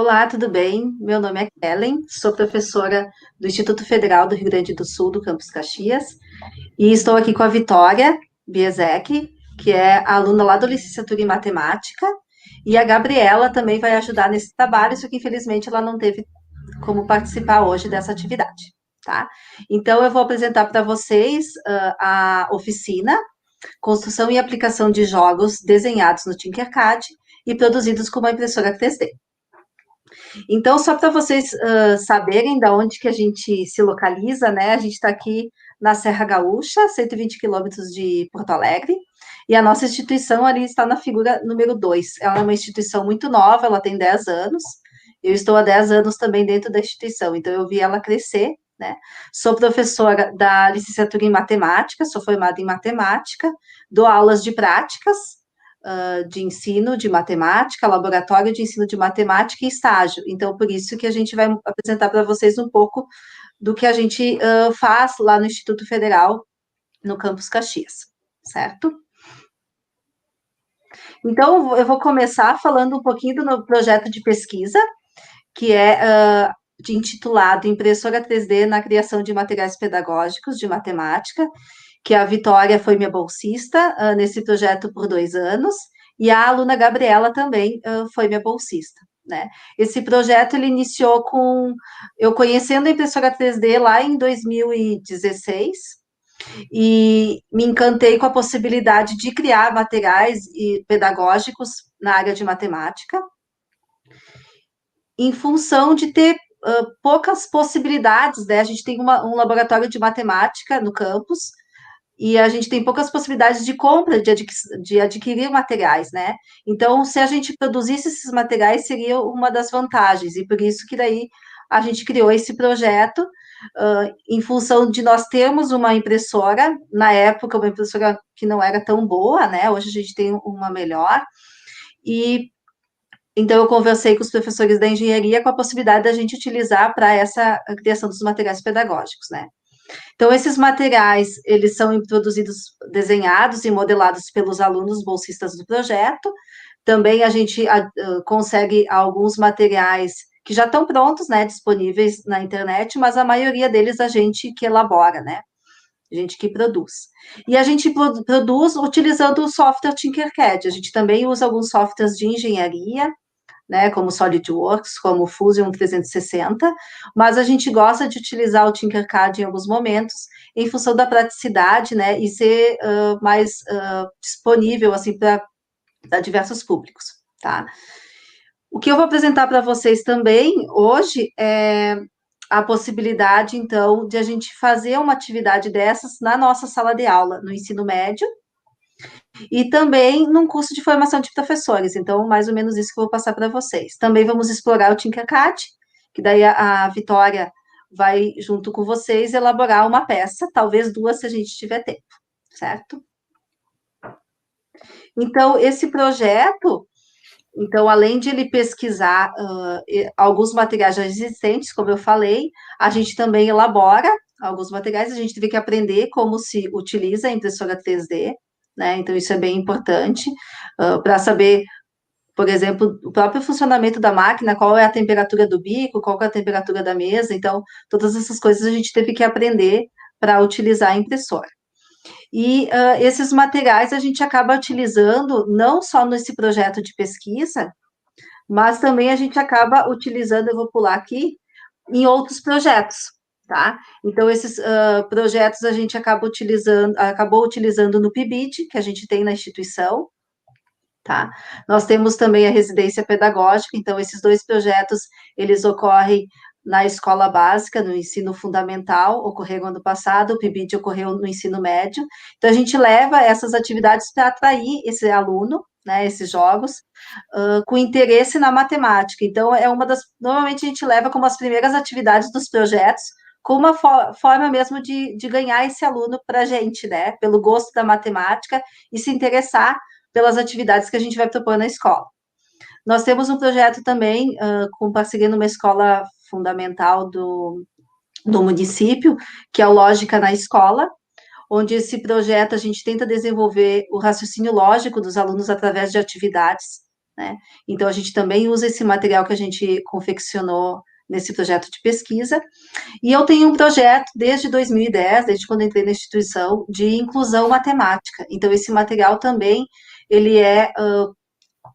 Olá, tudo bem? Meu nome é Kellen, sou professora do Instituto Federal do Rio Grande do Sul, do Campus Caxias, e estou aqui com a Vitória Biesek, que é aluna lá da licenciatura em matemática, e a Gabriela também vai ajudar nesse trabalho, só que infelizmente ela não teve como participar hoje dessa atividade, tá? Então eu vou apresentar para vocês a oficina Construção e Aplicação de Jogos Desenhados no Tinkercad e produzidos com uma impressora 3D. Então, só para vocês saberem da onde que a gente se localiza, né? A gente está aqui na Serra Gaúcha, 120 quilômetros de Porto Alegre, e a nossa instituição ali está na figura número 2. Ela é uma instituição muito nova, ela tem 10 anos. Eu estou há 10 anos também dentro da instituição, então eu vi ela crescer, né? Sou professora da licenciatura em matemática, sou formada em matemática, dou aulas de práticas, de ensino de matemática, laboratório de ensino de matemática e estágio. Então, por isso que a gente vai apresentar para vocês um pouco do que a gente faz lá no Instituto Federal, no Campus Caxias, certo? Então, eu vou começar falando um pouquinho do meu projeto de pesquisa, que é intitulado Impressora 3D na Criação de Materiais Pedagógicos de Matemática, que a Vitória foi minha bolsista nesse projeto por 2 anos, e a aluna Gabriela também foi minha bolsista. Né? Esse projeto ele iniciou com eu conhecendo a impressora 3D lá em 2016 e me encantei com a possibilidade de criar materiais pedagógicos na área de matemática, em função de ter poucas possibilidades, né? A gente tem um laboratório de matemática no campus, e a gente tem poucas possibilidades de compra, de adquirir materiais, né? Então, se a gente produzisse esses materiais, seria uma das vantagens, e por isso que daí a gente criou esse projeto, em função de nós termos uma impressora, na época, uma impressora que não era tão boa, né? Hoje a gente tem uma melhor, e então eu conversei com os professores da engenharia com a possibilidade da gente utilizar para essa criação dos materiais pedagógicos, né? Então, esses materiais, eles são produzidos, desenhados e modelados pelos alunos bolsistas do projeto. Também a gente consegue alguns materiais que já estão prontos, né, disponíveis na internet, mas a maioria deles a gente que elabora, né, a gente que produz. E a gente produz utilizando o software Tinkercad. A gente também usa alguns softwares de engenharia, né, como SolidWorks, como Fusion 360, mas a gente gosta de utilizar o Tinkercad em alguns momentos, em função da praticidade, né, e ser mais disponível, assim, para diversos públicos, tá? O que eu vou apresentar para vocês também hoje é a possibilidade, então, de a gente fazer uma atividade dessas na nossa sala de aula, no ensino médio, e também num curso de formação de professores. Então, mais ou menos isso que eu vou passar para vocês. Também vamos explorar o Tinkercad, que daí a Vitória vai, junto com vocês, elaborar uma peça, talvez duas, se a gente tiver tempo, certo? Então, esse projeto, então, além de ele pesquisar alguns materiais já existentes, como eu falei, a gente também elabora alguns materiais, a gente teve que aprender como se utiliza a impressora 3D, né? Então, isso é bem importante para saber, por exemplo, o próprio funcionamento da máquina, qual é a temperatura do bico, qual é a temperatura da mesa. Então, todas essas coisas a gente teve que aprender para utilizar a impressora. E esses materiais a gente acaba utilizando não só nesse projeto de pesquisa, mas também a gente acaba utilizando, eu vou pular aqui, em outros projetos, tá? Então, esses projetos a gente acabou utilizando no PIBID, que a gente tem na instituição, tá? Nós temos também a residência pedagógica, então esses dois projetos, eles ocorrem na escola básica, no ensino fundamental, ocorreram ano passado, o PIBID ocorreu no ensino médio, então a gente leva essas atividades para atrair esse aluno, né, esses jogos, com interesse na matemática, então é uma das, normalmente a gente leva como as primeiras atividades dos projetos, com uma forma mesmo de ganhar esse aluno para a gente, né, pelo gosto da matemática e se interessar pelas atividades que a gente vai propor na escola. Nós temos um projeto também, com parceria numa escola fundamental do município, que é o Lógica na Escola, onde esse projeto a gente tenta desenvolver o raciocínio lógico dos alunos através de atividades, né? Então, a gente também usa esse material que a gente confeccionou nesse projeto de pesquisa. E eu tenho um projeto desde 2010, desde quando entrei na instituição, de inclusão matemática. Então, esse material também, ele é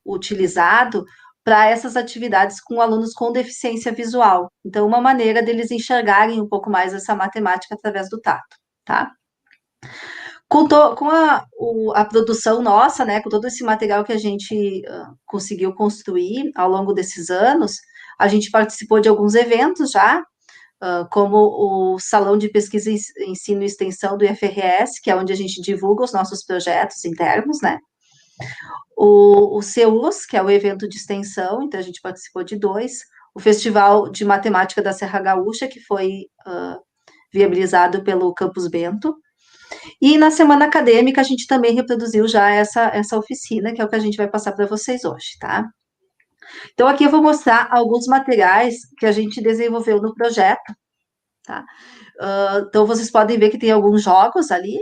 utilizado para essas atividades com alunos com deficiência visual. Então, uma maneira deles enxergarem um pouco mais essa matemática através do tato, tá? Com a produção nossa, né, com todo esse material que a gente conseguiu construir ao longo desses anos, a gente participou de alguns eventos já, como o Salão de Pesquisa, Ensino e Extensão do IFRS, que é onde a gente divulga os nossos projetos internos, né? O CEUS, que é o evento de extensão, então a gente participou de 2. O Festival de Matemática da Serra Gaúcha, que foi viabilizado pelo Campus Bento. E na semana acadêmica a gente também reproduziu já essa oficina, que é o que a gente vai passar para vocês hoje, tá? Então aqui eu vou mostrar alguns materiais que a gente desenvolveu no projeto, tá? Então vocês podem ver que tem alguns jogos ali,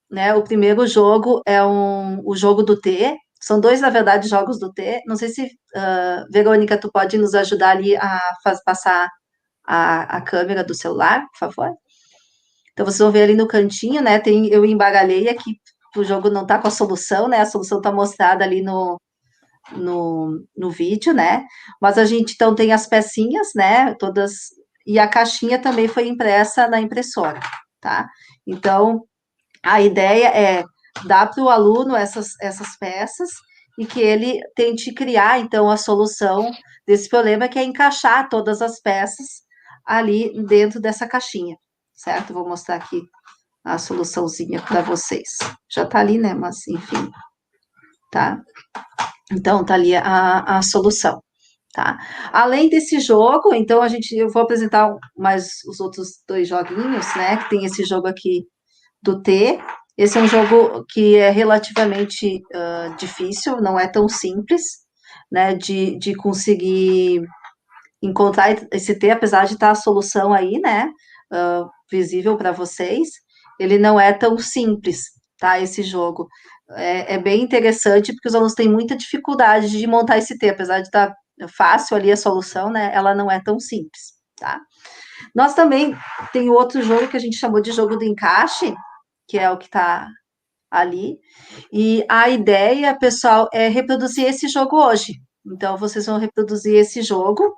né? O primeiro jogo é o jogo do T. São 2, na verdade, jogos do T. Não sei se, Verônica, tu pode nos ajudar ali a passar a câmera do celular, por favor? Então, vocês vão ver ali no cantinho, né? Eu embaralhei aqui, o jogo não tá com a solução, né? A solução tá mostrada ali no vídeo, né? Mas a gente, então, tem as pecinhas, né? Todas, e a caixinha também foi impressa na impressora, tá? Então, a ideia é dar para o aluno essas peças e que ele tente criar, então, a solução desse problema, que é encaixar todas as peças ali dentro dessa caixinha, certo? Vou mostrar aqui a soluçãozinha para vocês. Já está ali, né? Mas, enfim, tá? Então, tá ali a solução, tá? Além desse jogo, então, eu vou apresentar mais os outros 2 joguinhos, né? Que tem esse jogo aqui do T. Esse é um jogo que é relativamente difícil, não é tão simples, né, de conseguir encontrar esse T, apesar de estar a solução aí, né, visível para vocês, ele não é tão simples, tá, esse jogo. É bem interessante, porque os alunos têm muita dificuldade de montar esse T, apesar de estar fácil ali a solução, né, ela não é tão simples, tá. Nós também tem outro jogo que a gente chamou de jogo do encaixe, que é o que está ali. E a ideia, pessoal, é reproduzir esse jogo hoje. Então, vocês vão reproduzir esse jogo,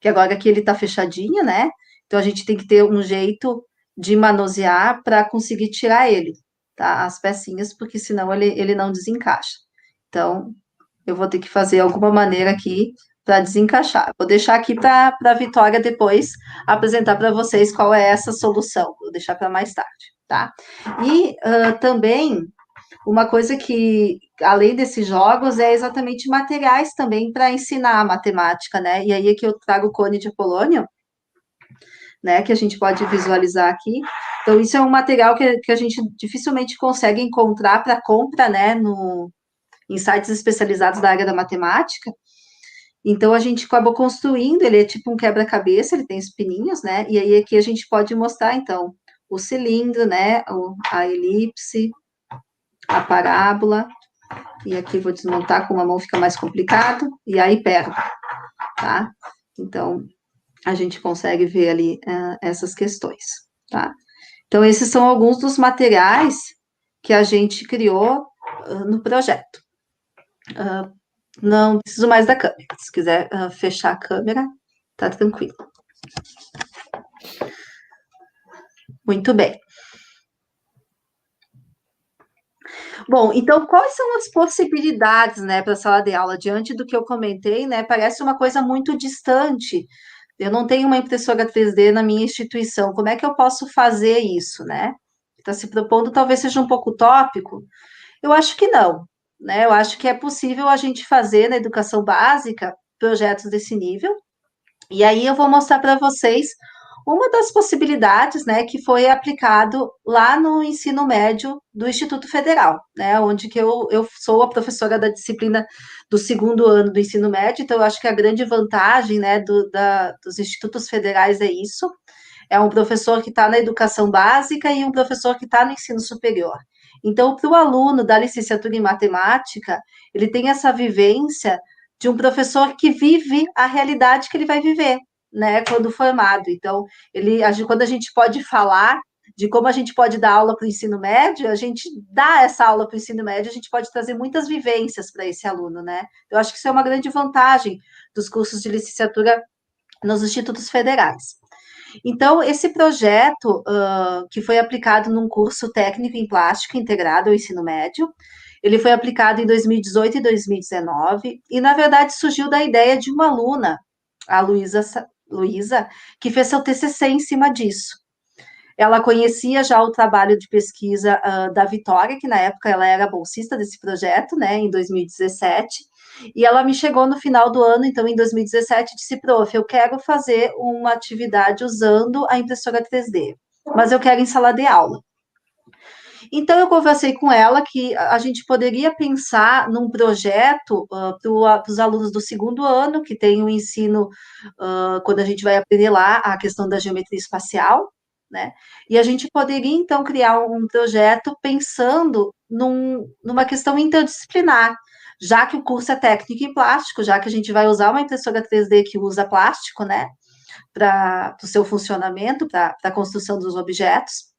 que agora aqui ele está fechadinho, né? Então, a gente tem que ter um jeito de manusear para conseguir tirar ele, tá? As pecinhas, porque senão ele não desencaixa. Então, eu vou ter que fazer alguma maneira aqui para desencaixar. Vou deixar aqui para a Vitória depois apresentar para vocês qual é essa solução. Vou deixar para mais tarde, tá? E também uma coisa que, além desses jogos, é exatamente materiais também para ensinar a matemática, né? E aí aqui eu trago o cone de Apolônio, né? Que a gente pode visualizar aqui. Então, isso é um material que a gente dificilmente consegue encontrar para compra, né? Em sites especializados da área da matemática. Então, a gente acabou construindo, ele é tipo um quebra-cabeça, ele tem espinhos, né? E aí aqui a gente pode mostrar, então, o cilindro, né? A elipse, a parábola, e aqui vou desmontar, com uma mão fica mais complicado, e a hipérbole, tá? Então, a gente consegue ver ali essas questões, tá? Então, esses são alguns dos materiais que a gente criou no projeto. Não preciso mais da câmera. Se quiser fechar a câmera, tá tranquilo. Muito bem. Bom, então, quais são as possibilidades, né, para a sala de aula? Diante do que eu comentei, né, parece uma coisa muito distante. Eu não tenho uma impressora 3D na minha instituição. Como é que eu posso fazer isso, né? Está se propondo, talvez seja um pouco utópico. Eu acho que não, né? Eu acho que é possível a gente fazer na educação básica projetos desse nível. E aí eu vou mostrar para vocês uma das possibilidades, né, que foi aplicado lá no ensino médio do Instituto Federal, né, onde que eu sou a professora da disciplina do 2º ano do ensino médio, então eu acho que a grande vantagem, né, dos institutos federais é isso, é um professor que está na educação básica e um professor que está no ensino superior. Então, para o aluno da licenciatura em matemática, ele tem essa vivência de um professor que vive a realidade que ele vai viver, né, quando formado. Então, quando a gente pode falar de como a gente pode dar aula para o ensino médio, a gente dá essa aula para o ensino médio, a gente pode trazer muitas vivências para esse aluno, né? Eu acho que isso é uma grande vantagem dos cursos de licenciatura nos institutos federais. Então, esse projeto, que foi aplicado num curso técnico em plástica integrado ao ensino médio, ele foi aplicado em 2018 e 2019, e na verdade surgiu da ideia de uma aluna, a Luísa, que fez seu TCC em cima disso. Ela conhecia já o trabalho de pesquisa da Vitória, que na época ela era bolsista desse projeto, né, em 2017, e ela me chegou no final do ano, então em 2017, e disse, prof, eu quero fazer uma atividade usando a impressora 3D, mas eu quero em sala de aula. Então, eu conversei com ela que a gente poderia pensar num projeto para os alunos do segundo ano, que tem o ensino, quando a gente vai aprender lá a questão da geometria espacial, né? E a gente poderia, então, criar um projeto pensando numa questão interdisciplinar, já que o curso é técnico em plástico, já que a gente vai usar uma impressora 3D que usa plástico, né? Para o seu funcionamento, para a construção dos objetos.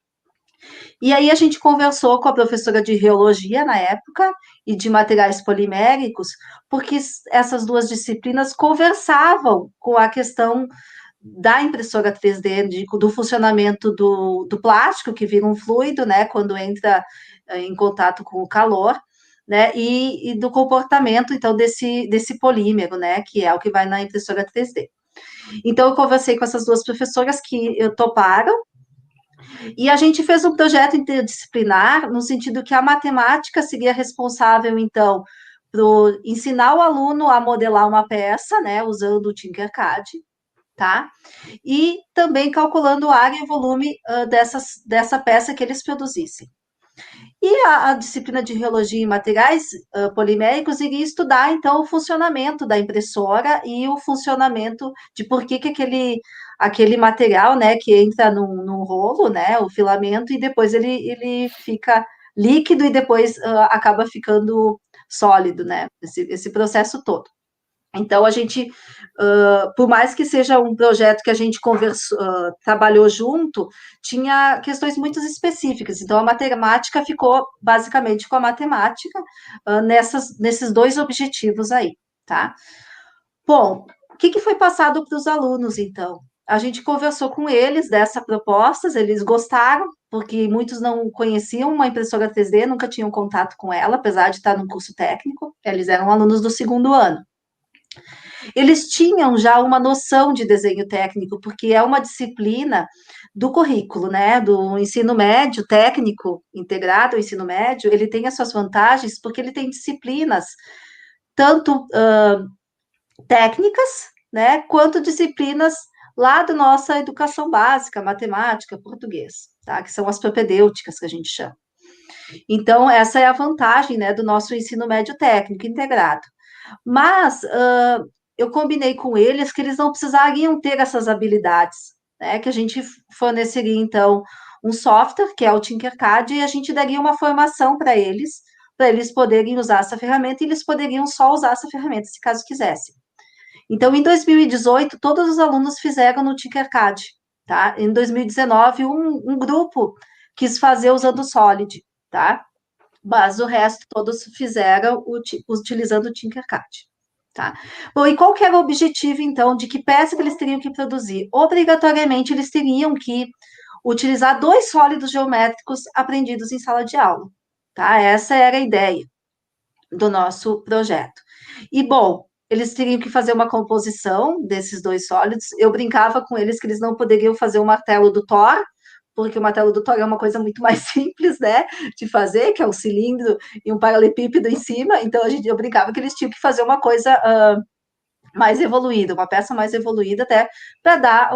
E aí a gente conversou com a professora de reologia na época e de materiais poliméricos, porque essas duas disciplinas conversavam com a questão da impressora 3D, do funcionamento do plástico, que vira um fluido, né, quando entra em contato com o calor, né, e do comportamento, então, desse polímero, né, que é o que vai na impressora 3D. Então, eu conversei com essas duas professoras que toparam, e a gente fez um projeto interdisciplinar, no sentido que a matemática seria responsável, então, por ensinar o aluno a modelar uma peça, né, usando o Tinkercad, tá? E também calculando área e volume dessa peça que eles produzissem. E a disciplina de Reologia em Materiais Poliméricos iria estudar, então, o funcionamento da impressora e o funcionamento de por que aquele material, né, que entra num rolo, né, o filamento, e depois ele fica líquido e depois acaba ficando sólido, né, esse processo todo. Então, a gente, por mais que seja um projeto que a gente conversou, trabalhou junto, tinha questões muito específicas. Então, a matemática ficou basicamente com a matemática nesses dois objetivos aí, tá? Bom, o que foi passado para os alunos, então? A gente conversou com eles dessa proposta, eles gostaram, porque muitos não conheciam uma impressora 3D, nunca tinham contato com ela, apesar de estar no curso técnico, eles eram alunos do segundo ano. Eles tinham já uma noção de desenho técnico, porque é uma disciplina do currículo, né, do ensino médio, técnico integrado ao ensino médio, ele tem as suas vantagens, porque ele tem disciplinas, tanto técnicas, né, quanto disciplinas lá da nossa educação básica, matemática, português, tá, que são as propedêuticas que a gente chama. Então, essa é a vantagem, né, do nosso ensino médio técnico integrado. Mas eu combinei com eles que eles não precisariam ter essas habilidades, né? Que a gente forneceria, então, um software, que é o Tinkercad, e a gente daria uma formação para eles poderem usar essa ferramenta, e eles poderiam só usar essa ferramenta, se caso quisessem. Então, em 2018, todos os alunos fizeram no Tinkercad, tá? Em 2019, um grupo quis fazer usando o Solid, tá? Mas o resto todos fizeram utilizando o Tinkercad. Tá? Bom, e qual que era o objetivo, então, de que peça que eles teriam que produzir? Obrigatoriamente, eles teriam que utilizar dois sólidos geométricos aprendidos em sala de aula. Tá? Essa era a ideia do nosso projeto. E, bom, eles teriam que fazer uma composição desses dois sólidos. Eu brincava com eles que eles não poderiam fazer o martelo do Thor, porque o martelo do Thor é uma coisa muito mais simples, né, de fazer, que é um cilindro e um paralelepípedo em cima. Então, eu brincava que eles tinham que fazer uma coisa mais evoluída, uma peça mais evoluída, até para dar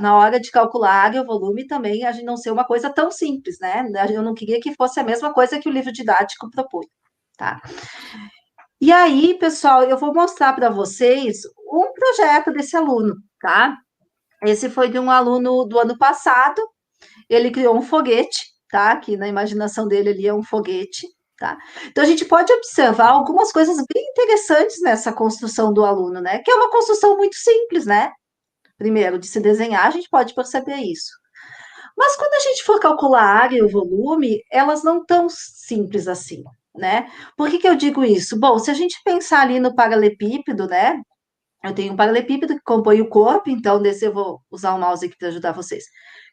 na hora de calcular o volume também, a gente não ser uma coisa tão simples, né? Eu não queria que fosse a mesma coisa que o livro didático propõe, tá? E aí, pessoal, eu vou mostrar para vocês um projeto desse aluno, tá? Esse foi de um aluno do ano passado, ele criou um foguete, tá? Que na imaginação dele ali é um foguete, tá? Então a gente pode observar algumas coisas bem interessantes nessa construção do aluno, né? Que é uma construção muito simples, né? Primeiro, de se desenhar, a gente pode perceber isso. Mas quando a gente for calcular a área e o volume, elas não tão simples assim, né? Por que que eu digo isso? Bom, se a gente pensar ali no paralelepípedo, né? Eu tenho um paralelepípedo que compõe o corpo, então desse eu vou usar o mouse aqui para ajudar vocês,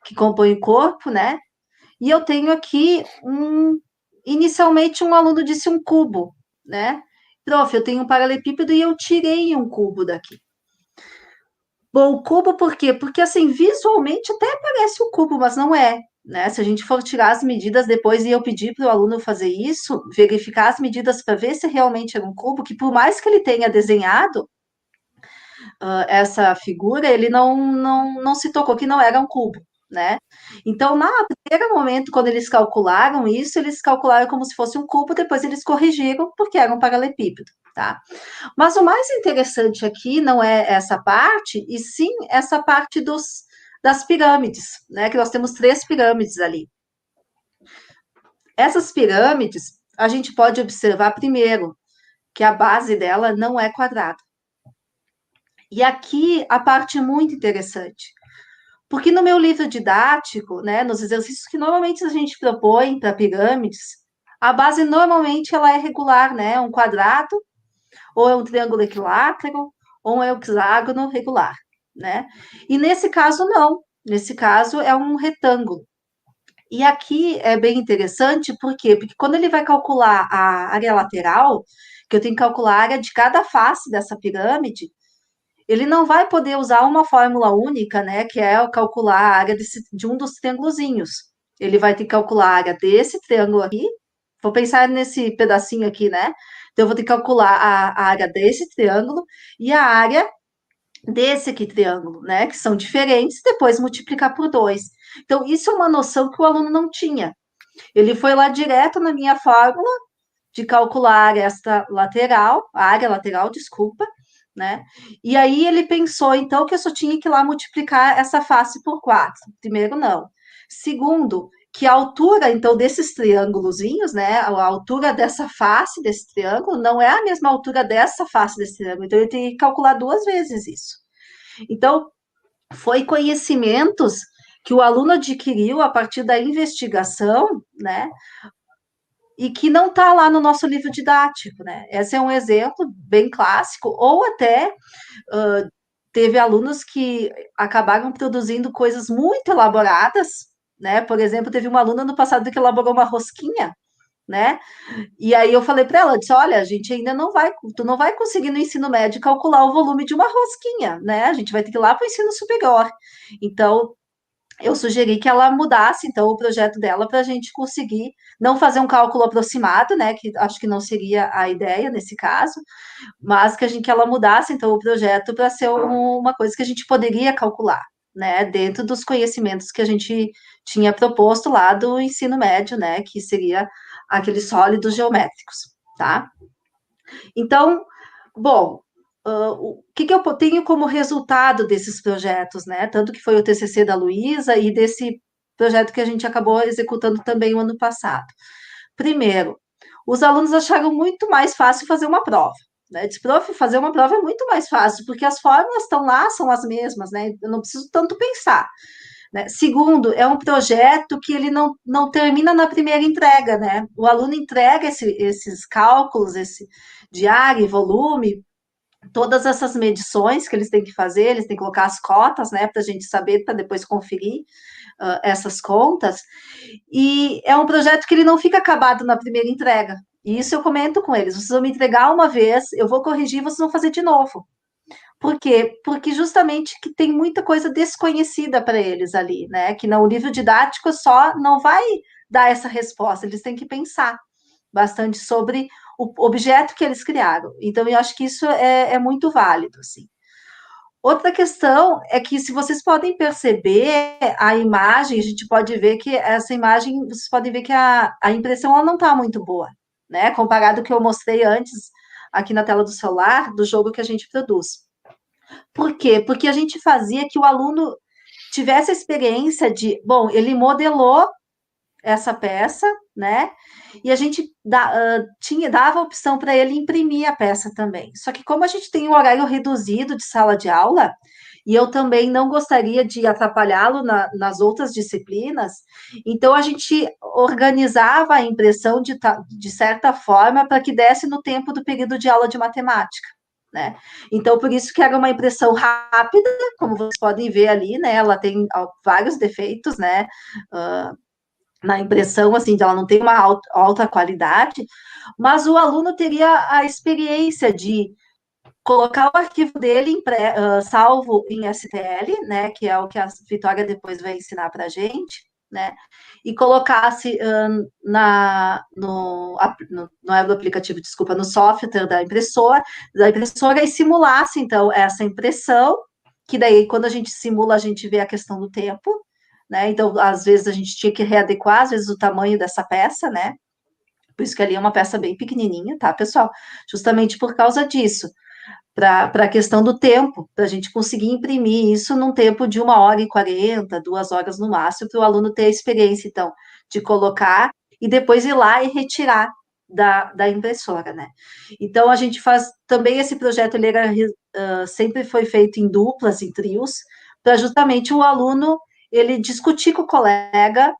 que compõe o corpo, né? E eu tenho aqui inicialmente um aluno disse um cubo, né? Prof, eu tenho um paralelepípedo e eu tirei um cubo daqui. Bom, o cubo por quê? Porque assim, visualmente até parece um cubo, mas não é, né? Se a gente for tirar as medidas depois e eu pedir para o aluno fazer isso, verificar as medidas para ver se realmente era um cubo, que por mais que ele tenha desenhado essa figura, ele não se tocou que não era um cubo, né? Então, no primeiro momento, quando eles calcularam isso, eles calcularam como se fosse um cubo, depois eles corrigiram porque era um paralelepípedo, tá? Mas o mais interessante aqui não é essa parte, e sim essa parte das pirâmides, né? Que nós temos 3 pirâmides ali. Essas pirâmides, a gente pode observar primeiro que a base dela não é quadrada. E aqui a parte muito interessante. Porque no meu livro didático, né, nos exercícios que normalmente a gente propõe para pirâmides, a base normalmente ela é regular, né? Um quadrado, ou é um triângulo equilátero, ou é um hexágono regular, né? E nesse caso não. Nesse caso é um retângulo. E aqui é bem interessante, por quê? Porque quando ele vai calcular a área lateral, que eu tenho que calcular a área de cada face dessa pirâmide, ele não vai poder usar uma fórmula única, né, que é calcular a área de um dos triângulozinhos. Ele vai ter que calcular a área desse triângulo aqui. Vou pensar nesse pedacinho aqui, né? Então, eu vou ter que calcular a área desse triângulo e a área desse aqui triângulo, né? Que são diferentes, depois multiplicar por 2. Então, isso é uma noção que o aluno não tinha. Ele foi lá direto na minha fórmula de calcular a área lateral, a área lateral, desculpa, né? E aí ele pensou, então, que eu só tinha que ir lá multiplicar essa face por 4. Primeiro, não. Segundo, que a altura, então, desses triângulozinhos, né? A altura dessa face desse triângulo não é a mesma altura dessa face desse triângulo. Então, eu tenho que calcular 2 vezes isso. Então, foi conhecimentos que o aluno adquiriu a partir da investigação, né? E que não está lá no nosso livro didático, né? Esse é um exemplo bem clássico, ou até teve alunos que acabaram produzindo coisas muito elaboradas, né? Por exemplo, teve uma aluna no passado que elaborou uma rosquinha, né? E aí eu falei para ela, disse, olha, a gente ainda não vai, tu não vai conseguir no ensino médio calcular o volume de uma rosquinha, né? A gente vai ter que ir lá para o ensino superior. Então, eu sugeri que ela mudasse, então, o projeto dela para a gente conseguir não fazer um cálculo aproximado, né, que acho que não seria a ideia nesse caso, mas que ela mudasse, então, o projeto para ser uma coisa que a gente poderia calcular, né, dentro dos conhecimentos que a gente tinha proposto lá do ensino médio, né, que seria aqueles sólidos geométricos, tá? Então, bom, o que eu tenho como resultado desses projetos, né? Tanto que foi o TCC da Luísa e desse projeto que a gente acabou executando também o ano passado. Primeiro, os alunos acharam muito mais fácil fazer uma prova. Né? Diz, prof, fazer uma prova é muito mais fácil, porque as fórmulas estão lá, são as mesmas, né? Eu não preciso tanto pensar. Né? Segundo, é um projeto que ele não termina na primeira entrega, né? O aluno entrega esses cálculos, esse de área e volume, todas essas medições que eles têm que fazer, eles têm que colocar as cotas, né, para a gente saber, para depois conferir essas contas. E é um projeto que ele não fica acabado na primeira entrega. E isso eu comento com eles. Vocês vão me entregar uma vez, eu vou corrigir, vocês vão fazer de novo. Por quê? Porque justamente que tem muita coisa desconhecida para eles ali, né? Que no livro didático só não vai dar essa resposta, eles têm que pensar bastante sobre o objeto que eles criaram. Então, eu acho que isso é muito válido, assim. Outra questão é que, se vocês podem perceber a imagem, a gente pode ver que essa imagem, vocês podem ver que a impressão ela não está muito boa, né? Comparado ao que eu mostrei antes aqui na tela do celular, do jogo que a gente produz. Por quê? Porque a gente fazia que o aluno tivesse a experiência de, bom, ele modelou essa peça, né? E a gente dava a opção para ele imprimir a peça também. Só que como a gente tem um horário reduzido de sala de aula, e eu também não gostaria de atrapalhá-lo nas outras disciplinas, então a gente organizava a impressão de certa forma para que desse no tempo do período de aula de matemática. Né? Então, por isso que era uma impressão rápida, como vocês podem ver ali, né? Ela tem vários defeitos, né? Na impressão, assim, ela não tem uma alta qualidade, mas o aluno teria a experiência de colocar o arquivo dele salvo em STL, né, que é o que a Vitória depois vai ensinar para a gente, né, e colocasse não é do aplicativo, desculpa, no software da impressora e simulasse, então, essa impressão, que daí, quando a gente simula, a gente vê a questão do tempo, né, então, às vezes, a gente tinha que readequar, às vezes, o tamanho dessa peça, né, por isso que ali é uma peça bem pequenininha, tá, pessoal? Justamente por causa disso, para a questão do tempo, para a gente conseguir imprimir isso num tempo de 1h40, 2 horas no máximo, para o aluno ter a experiência, então, de colocar e depois ir lá e retirar da impressora, né? Então, a gente faz também esse projeto, ele sempre foi feito em duplas, em trios, para justamente o aluno ele discutir com o colega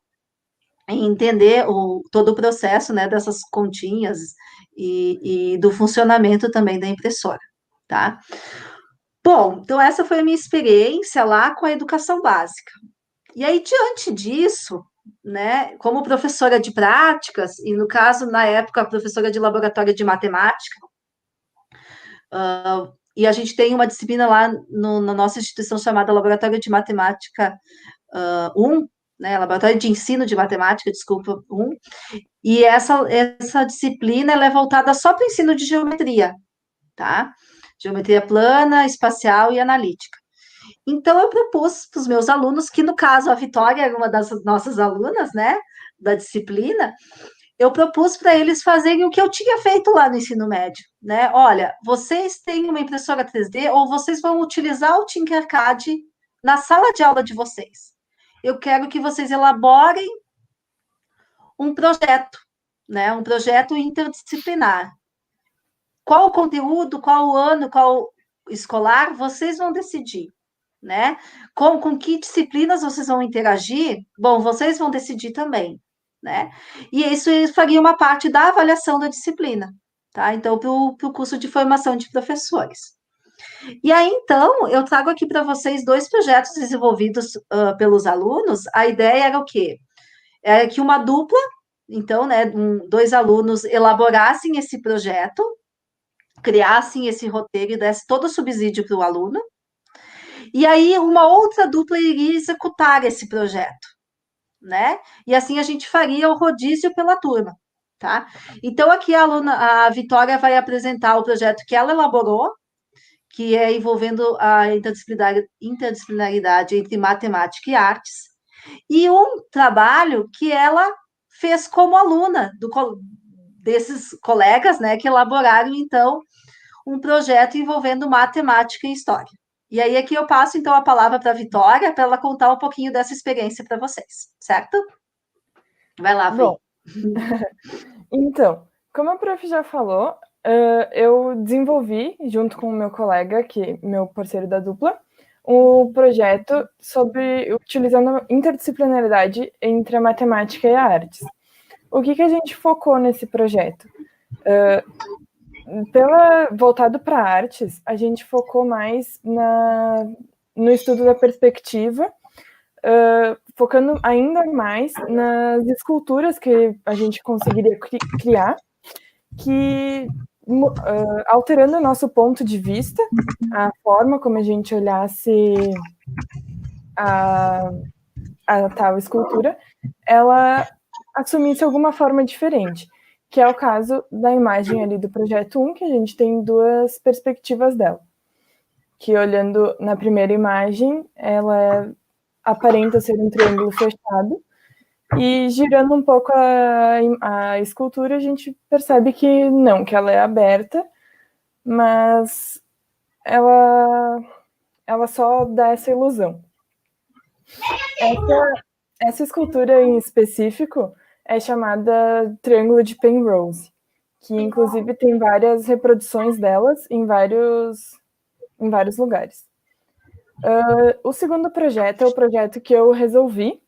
e entender todo o processo, né, dessas continhas e do funcionamento também da impressora, tá? Bom, então essa foi a minha experiência lá com a educação básica. E aí, diante disso, né, como professora de práticas, e no caso, na época, professora de laboratório de matemática, e a gente tem uma disciplina lá na nossa instituição chamada Laboratório de Matemática 1, né, Laboratório de Ensino de Matemática, desculpa, 1, e essa disciplina ela é voltada só para o ensino de geometria, tá? Geometria plana, espacial e analítica. Então, eu propus para os meus alunos, que no caso a Vitória era uma das nossas alunas, né, da disciplina, eu propus para eles fazerem o que eu tinha feito lá no ensino médio, né? Olha, vocês têm uma impressora 3D ou vocês vão utilizar o Tinkercad na sala de aula de vocês. Eu quero que vocês elaborem um projeto, né? Um projeto interdisciplinar. Qual o conteúdo, qual o ano, qual escolar, vocês vão decidir, né? Com que disciplinas vocês vão interagir? Bom, vocês vão decidir também, né? E isso faria uma parte da avaliação da disciplina, tá? Então, para o curso de formação de professores. E aí, então, eu trago aqui para vocês dois projetos desenvolvidos pelos alunos. A ideia era o quê? Era que uma dupla, então, né, dois alunos elaborassem esse projeto, criassem esse roteiro e desse todo o subsídio para o aluno, e aí uma outra dupla iria executar esse projeto, né? E assim a gente faria o rodízio pela turma, tá? Então aqui a Vitória vai apresentar o projeto que ela elaborou, que é envolvendo a interdisciplinaridade entre matemática e artes, e um trabalho que ela fez como aluna desses colegas, né, que elaboraram então um projeto envolvendo matemática e história. E aí aqui eu passo então a palavra para a Vitória para ela contar um pouquinho dessa experiência para vocês, certo? Vai lá, Bom, Vi. então, como a prof já falou, eu desenvolvi, junto com o meu colega, meu parceiro da dupla, um projeto sobre utilizando a interdisciplinaridade entre a matemática e a artes. O que a gente focou nesse projeto? Voltado para artes, a gente focou mais no estudo da perspectiva, focando ainda mais nas esculturas que a gente conseguiria criar, que alterando o nosso ponto de vista, a forma como a gente olhasse a tal escultura, ela assumisse alguma forma diferente, que é o caso da imagem ali do projeto 1, que a gente tem duas perspectivas dela. Que olhando na primeira imagem, ela aparenta ser um triângulo fechado, e girando um pouco a escultura, a gente percebe que não, que ela é aberta, mas ela só dá essa ilusão. Essa escultura em específico é chamada Triângulo de Penrose, que inclusive tem várias reproduções delas em vários lugares. O segundo projeto é o projeto que eu resolvi,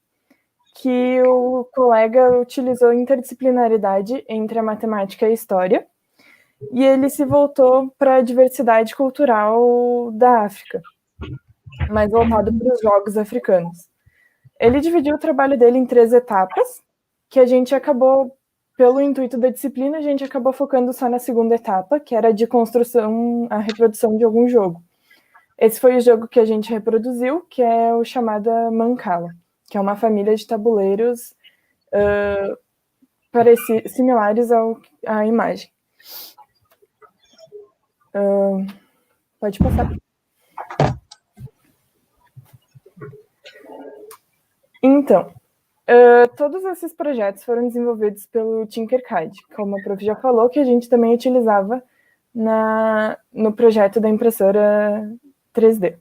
que o colega utilizou interdisciplinaridade entre a matemática e a história, e ele se voltou para a diversidade cultural da África, mais voltado para os jogos africanos. Ele dividiu o trabalho dele em 3 etapas, que a gente acabou, pelo intuito da disciplina, a gente acabou focando só na segunda etapa, que era de construção, a reprodução de algum jogo. Esse foi o jogo que a gente reproduziu, que é o chamado Mancala, que é uma família de tabuleiros similares à imagem. Pode passar. Então, todos esses projetos foram desenvolvidos pelo Tinkercad, como a prof já falou, que a gente também utilizava no projeto da impressora 3D.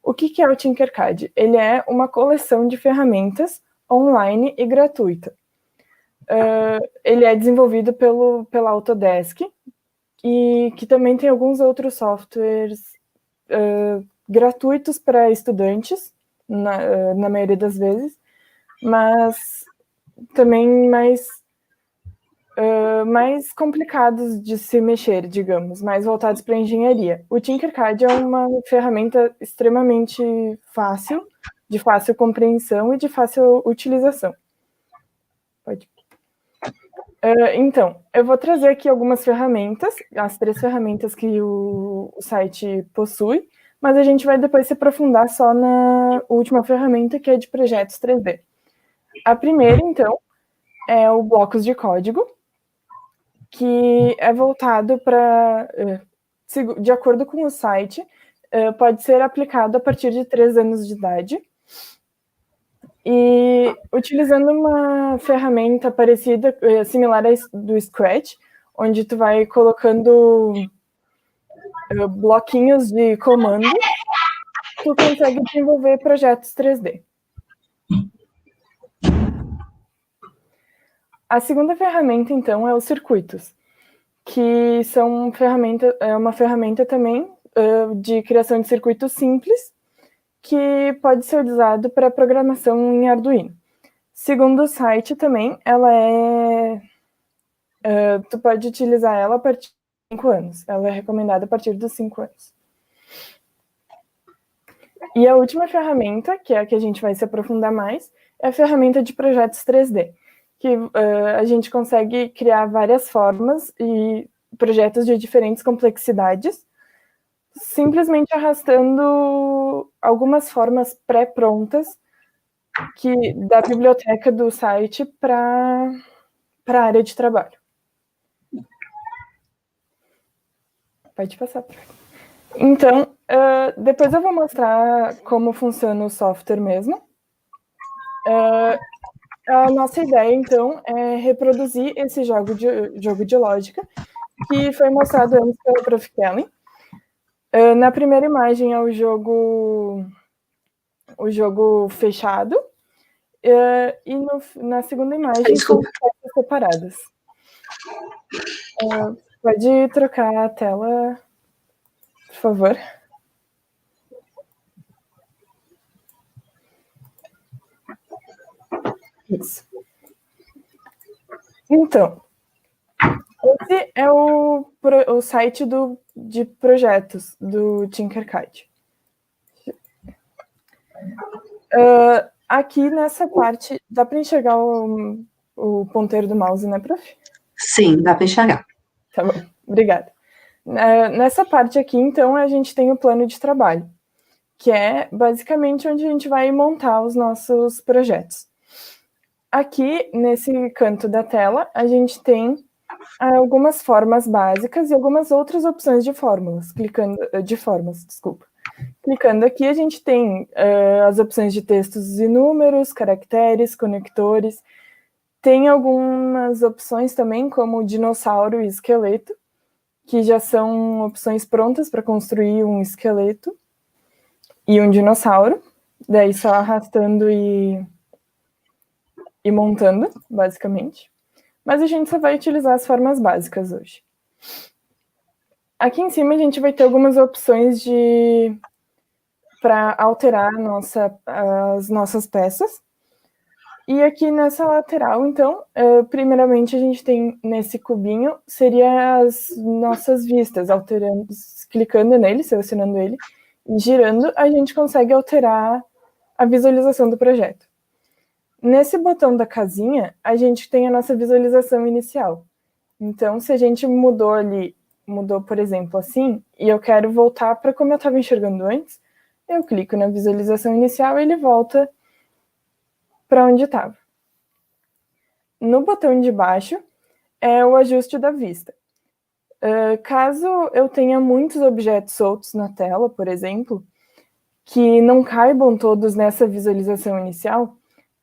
O que é o Tinkercad? Ele é uma coleção de ferramentas online e gratuita. Ele é desenvolvido pela Autodesk, e que também tem alguns outros softwares gratuitos para estudantes, na maioria das vezes, mas também mais complicados de se mexer, digamos, mais voltados para a engenharia. O Tinkercad é uma ferramenta extremamente fácil, de fácil compreensão e de fácil utilização. Pode. Então, eu vou trazer aqui algumas ferramentas, as 3 ferramentas que o site possui, mas a gente vai depois se aprofundar só na última ferramenta, que é de projetos 3D. A primeira, então, é o blocos de código, que é voltado para, de acordo com o site, pode ser aplicado a partir de 3 anos de idade. E utilizando uma ferramenta parecida, similar do Scratch, onde tu vai colocando bloquinhos de comando, tu consegue desenvolver projetos 3D. A segunda ferramenta, então, é os circuitos, que são uma ferramenta também de criação de circuitos simples, que pode ser usado para programação em Arduino. Segundo o site também, ela tu pode utilizar ela a partir de 5 anos. Ela é recomendada a partir dos 5 anos. E a última ferramenta, que é a que a gente vai se aprofundar mais, é a ferramenta de projetos 3D, que a gente consegue criar várias formas e projetos de diferentes complexidades, simplesmente arrastando algumas formas pré-prontas da biblioteca do site para a área de trabalho. Pode passar. Então, depois eu vou mostrar como funciona o software mesmo. A nossa ideia, então, é reproduzir esse jogo de lógica, que foi mostrado antes pela Prof. Kellen. Na primeira imagem é o jogo fechado, e na segunda imagem são peças separadas. Pode trocar a tela, por favor. Isso. Então, esse é o site de projetos do Tinkercad. Aqui nessa parte, dá para enxergar o ponteiro do mouse, né, prof? Sim, dá para enxergar. Tá bom, obrigada. Nessa parte aqui, então, a gente tem o plano de trabalho, que é basicamente onde a gente vai montar os nossos projetos. Aqui, nesse canto da tela, a gente tem algumas formas básicas e algumas outras opções de formas. Clicando aqui, a gente tem as opções de textos e números, caracteres, conectores. Tem algumas opções também, como dinossauro e esqueleto, que já são opções prontas para construir um esqueleto e um dinossauro. Daí só arrastando e ir montando, basicamente. Mas a gente só vai utilizar as formas básicas hoje. Aqui em cima a gente vai ter algumas opções para alterar as nossas peças. E aqui nessa lateral, então, primeiramente a gente tem nesse cubinho, seria as nossas vistas, alterando, clicando nele, selecionando ele, e girando, a gente consegue alterar a visualização do projeto. Nesse botão da casinha, a gente tem a nossa visualização inicial. Então, se a gente mudou, por exemplo, assim, e eu quero voltar para como eu estava enxergando antes, eu clico na visualização inicial e ele volta para onde estava. No botão de baixo é o ajuste da vista. Caso eu tenha muitos objetos soltos na tela, por exemplo, que não caibam todos nessa visualização inicial,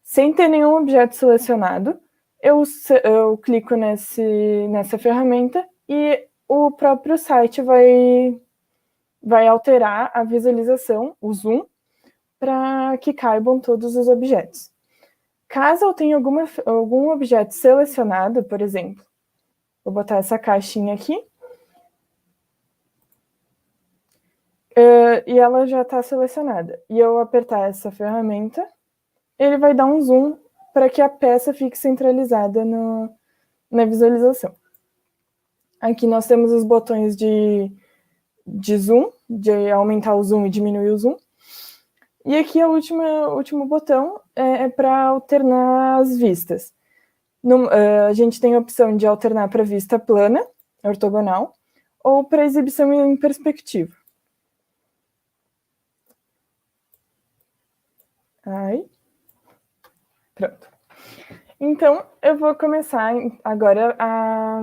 sem ter nenhum objeto selecionado, eu clico nessa ferramenta e o próprio site vai alterar a visualização, o zoom, para que caibam todos os objetos. Caso eu tenha algum objeto selecionado, por exemplo, vou botar essa caixinha aqui, e ela já está selecionada. E eu apertar essa ferramenta, ele vai dar um zoom para que a peça fique centralizada na visualização. Aqui nós temos os botões de zoom, de aumentar o zoom e diminuir o zoom. E aqui o último botão é para alternar as vistas. A gente tem a opção de alternar para vista plana, ortogonal, ou para exibição em perspectiva. Aí. Pronto. Então, eu vou começar agora a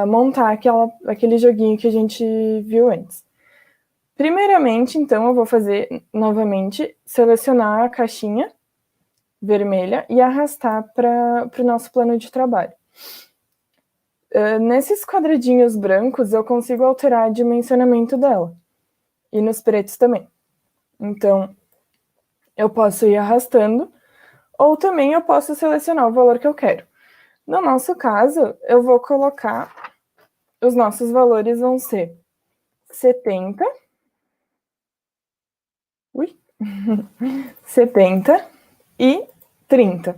montar aquele joguinho que a gente viu antes. Primeiramente, então, eu vou fazer novamente, selecionar a caixinha vermelha e arrastar para o nosso plano de trabalho. Nesses quadradinhos brancos, eu consigo alterar o dimensionamento dela. E nos pretos também. Então, eu posso ir arrastando, ou também eu posso selecionar o valor que eu quero. No nosso caso, eu vou colocar, os nossos valores vão ser 70, 70 e 30.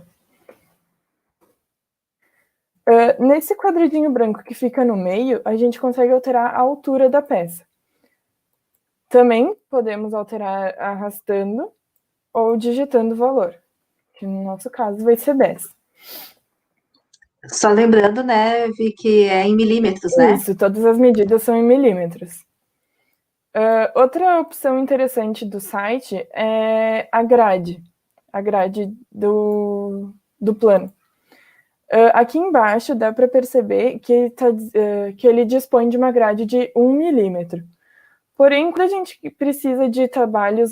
Nesse quadradinho branco que fica no meio, a gente consegue alterar a altura da peça. Também podemos alterar arrastando ou digitando o valor, que no nosso caso vai ser 10. Só lembrando, né, Vi, que é em milímetros, né? Isso, todas as medidas são em milímetros. Outra opção interessante do site é a grade do plano. Aqui embaixo dá para perceber que ele dispõe de uma grade de 1 milímetro. Porém, quando a gente precisa de trabalhos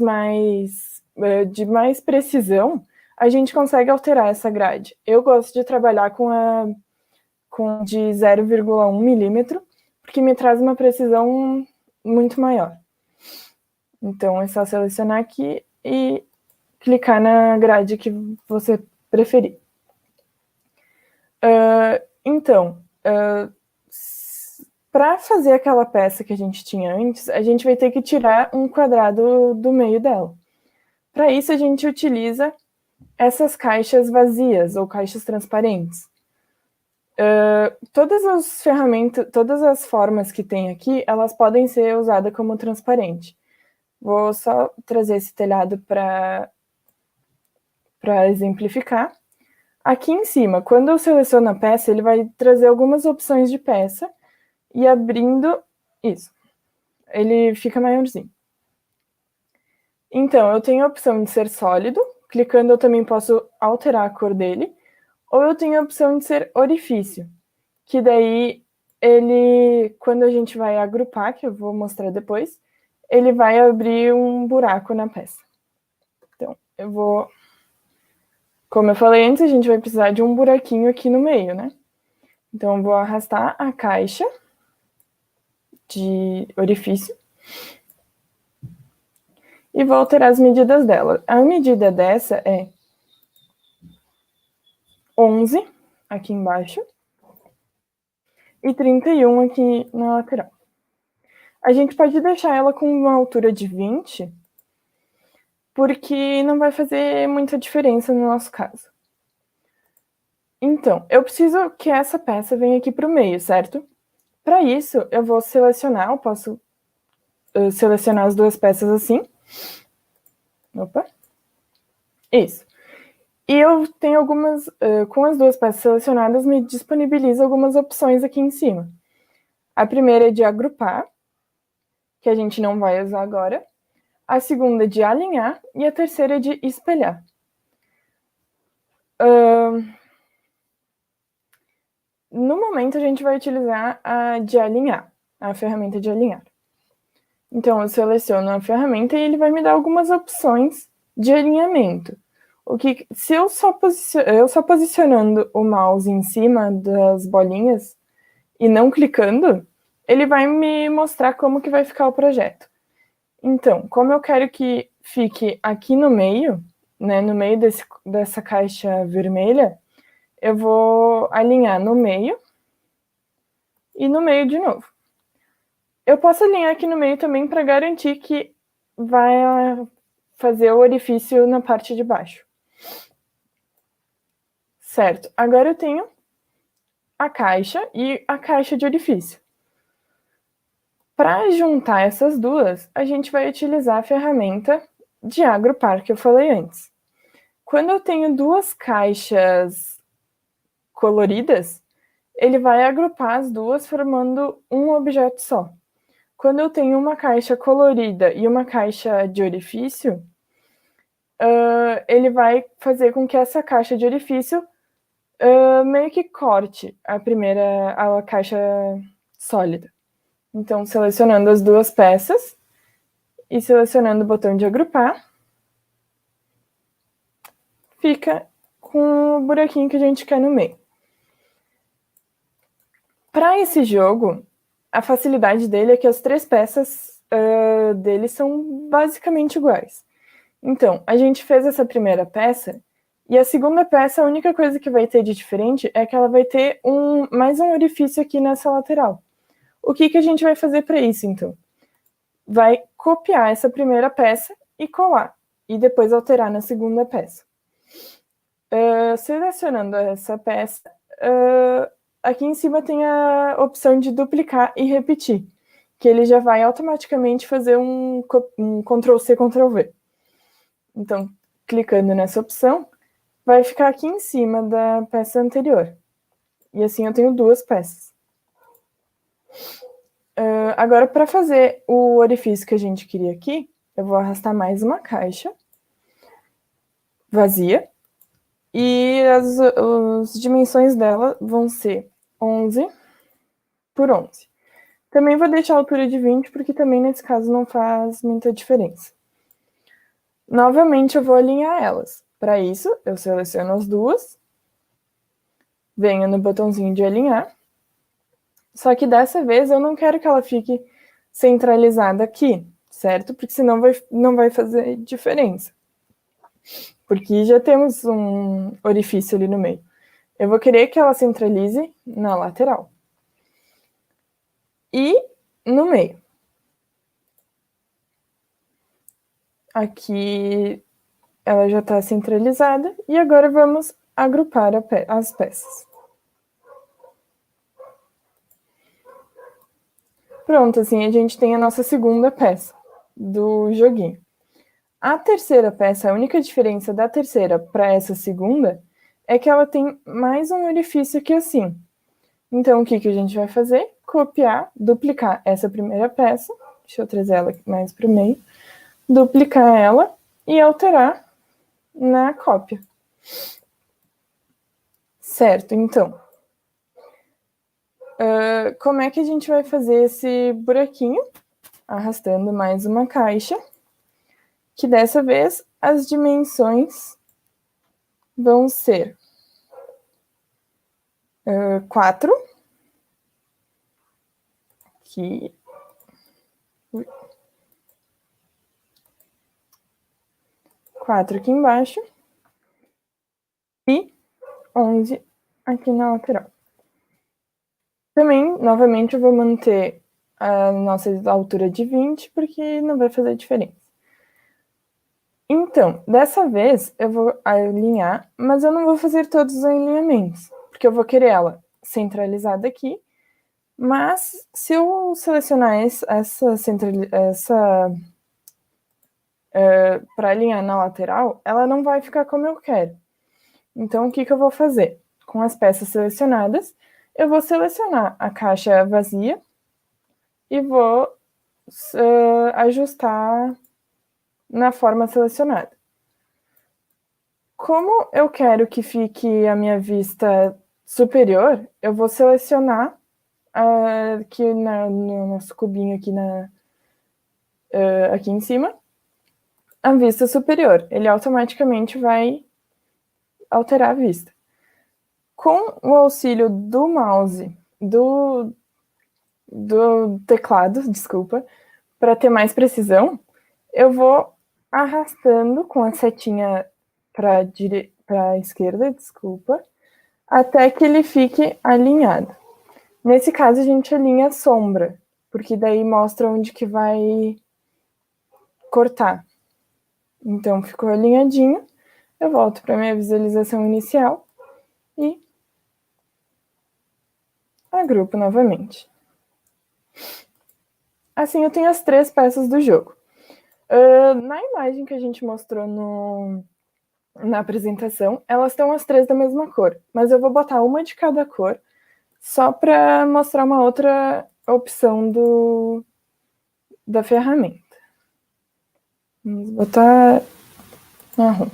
de mais precisão, a gente consegue alterar essa grade. Eu gosto de trabalhar com de 0,1 milímetro, porque me traz uma precisão muito maior. Então, é só selecionar aqui e clicar na grade que você preferir. Então, para fazer aquela peça que a gente tinha antes, a gente vai ter que tirar um quadrado do meio dela. Para isso, a gente utiliza essas caixas vazias ou caixas transparentes. Todas as ferramentas, todas as formas que tem aqui, elas podem ser usadas como transparente. Vou só trazer esse telhado para exemplificar. Aqui em cima, quando eu seleciono a peça, ele vai trazer algumas opções de peça e abrindo isso. Ele fica maiorzinho. Então, eu tenho a opção de ser sólido. Clicando, eu também posso alterar a cor dele. Ou eu tenho a opção de ser orifício, que daí quando a gente vai agrupar, que eu vou mostrar depois, ele vai abrir um buraco na peça. Então, como eu falei antes, a gente vai precisar de um buraquinho aqui no meio, né? Então, eu vou arrastar a caixa de orifício e vou alterar as medidas dela. A medida dessa é 11 aqui embaixo e 31 aqui na lateral. A gente pode deixar ela com uma altura de 20, porque não vai fazer muita diferença no nosso caso. Então, eu preciso que essa peça venha aqui para o meio, certo? Para isso, eu vou selecionar, eu posso selecionar as duas peças assim. Opa. Isso. E eu tenho algumas, com as duas peças selecionadas, me disponibiliza algumas opções aqui em cima. A primeira é de agrupar, que a gente não vai usar agora. A segunda é de alinhar e a terceira é de espelhar. No momento, a gente vai utilizar a de alinhar, a ferramenta de alinhar. Então, eu seleciono a ferramenta e ele vai me dar algumas opções de alinhamento. Se eu só posicionando o mouse em cima das bolinhas e não clicando, ele vai me mostrar como que vai ficar o projeto. Então, como eu quero que fique aqui no meio, né, no meio dessa caixa vermelha, eu vou alinhar no meio e no meio de novo. Eu posso alinhar aqui no meio também para garantir que vai fazer o orifício na parte de baixo. Certo, agora eu tenho a caixa e a caixa de orifício. Para juntar essas duas, a gente vai utilizar a ferramenta de agrupar que eu falei antes. Quando eu tenho duas caixas coloridas, ele vai agrupar as duas formando um objeto só. Quando eu tenho uma caixa colorida e uma caixa de orifício, ele vai fazer com que essa caixa de orifício meio que corte a caixa sólida. Então, selecionando as duas peças e selecionando o botão de agrupar, fica com o buraquinho que a gente quer no meio. Para esse jogo, a facilidade dele é que as três peças dele são basicamente iguais. Então, a gente fez essa primeira peça, e a segunda peça, a única coisa que vai ter de diferente é que ela vai ter mais um orifício aqui nessa lateral. O que a gente vai fazer para isso, então? Vai copiar essa primeira peça e colar, e depois alterar na segunda peça. Selecionando essa peça, aqui em cima tem a opção de duplicar e repetir, que ele já vai automaticamente fazer um Ctrl+C, Ctrl+V. Então, clicando nessa opção, vai ficar aqui em cima da peça anterior. E assim eu tenho duas peças. Agora, para fazer o orifício que a gente queria aqui, eu vou arrastar mais uma caixa vazia. E as dimensões dela vão ser 11 por 11. Também vou deixar a altura de 20, porque também nesse caso não faz muita diferença. Novamente, eu vou alinhar elas. Para isso, eu seleciono as duas, venho no botãozinho de alinhar, só que dessa vez eu não quero que ela fique centralizada aqui, certo? Porque senão não vai fazer diferença. Porque já temos um orifício ali no meio. Eu vou querer que ela centralize na lateral. E no meio. Aqui ela já está centralizada. E agora vamos agrupar as peças. Pronto, assim a gente tem a nossa segunda peça do joguinho. A terceira peça, a única diferença da terceira para essa segunda é que ela tem mais um orifício aqui assim. Então, o que a gente vai fazer? Copiar, duplicar essa primeira peça. Deixa eu trazer ela mais para o meio. Duplicar ela e alterar na cópia. Certo, então. Como é que a gente vai fazer esse buraquinho? Arrastando mais uma caixa. Que dessa vez as dimensões vão ser 4. Aqui. 4 aqui embaixo. E 11 aqui na lateral. Também, novamente, eu vou manter a nossa altura de 20, porque não vai fazer diferença. Então, dessa vez, eu vou alinhar, mas eu não vou fazer todos os alinhamentos, porque eu vou querer ela centralizada aqui, mas se eu selecionar para alinhar na lateral, ela não vai ficar como eu quero. Então, o que eu vou fazer? Com as peças selecionadas, eu vou selecionar a caixa vazia e vou ajustar na forma selecionada. Como eu quero que fique a minha vista superior, eu vou selecionar aqui no nosso cubinho aqui em cima, a vista superior. Ele automaticamente vai alterar a vista. Com o auxílio do mouse, do teclado, desculpa, para ter mais precisão, eu vou arrastando com a setinha para a esquerda, desculpa, até que ele fique alinhado. Nesse caso, a gente alinha a sombra, porque daí mostra onde que vai cortar. Então, ficou alinhadinho. Eu volto para minha visualização inicial e agrupo novamente. Assim, eu tenho as 3 peças do jogo. Na imagem que a gente mostrou na apresentação, elas estão as 3 da mesma cor, mas eu vou botar uma de cada cor só para mostrar uma outra opção da ferramenta. Vamos botar marrom.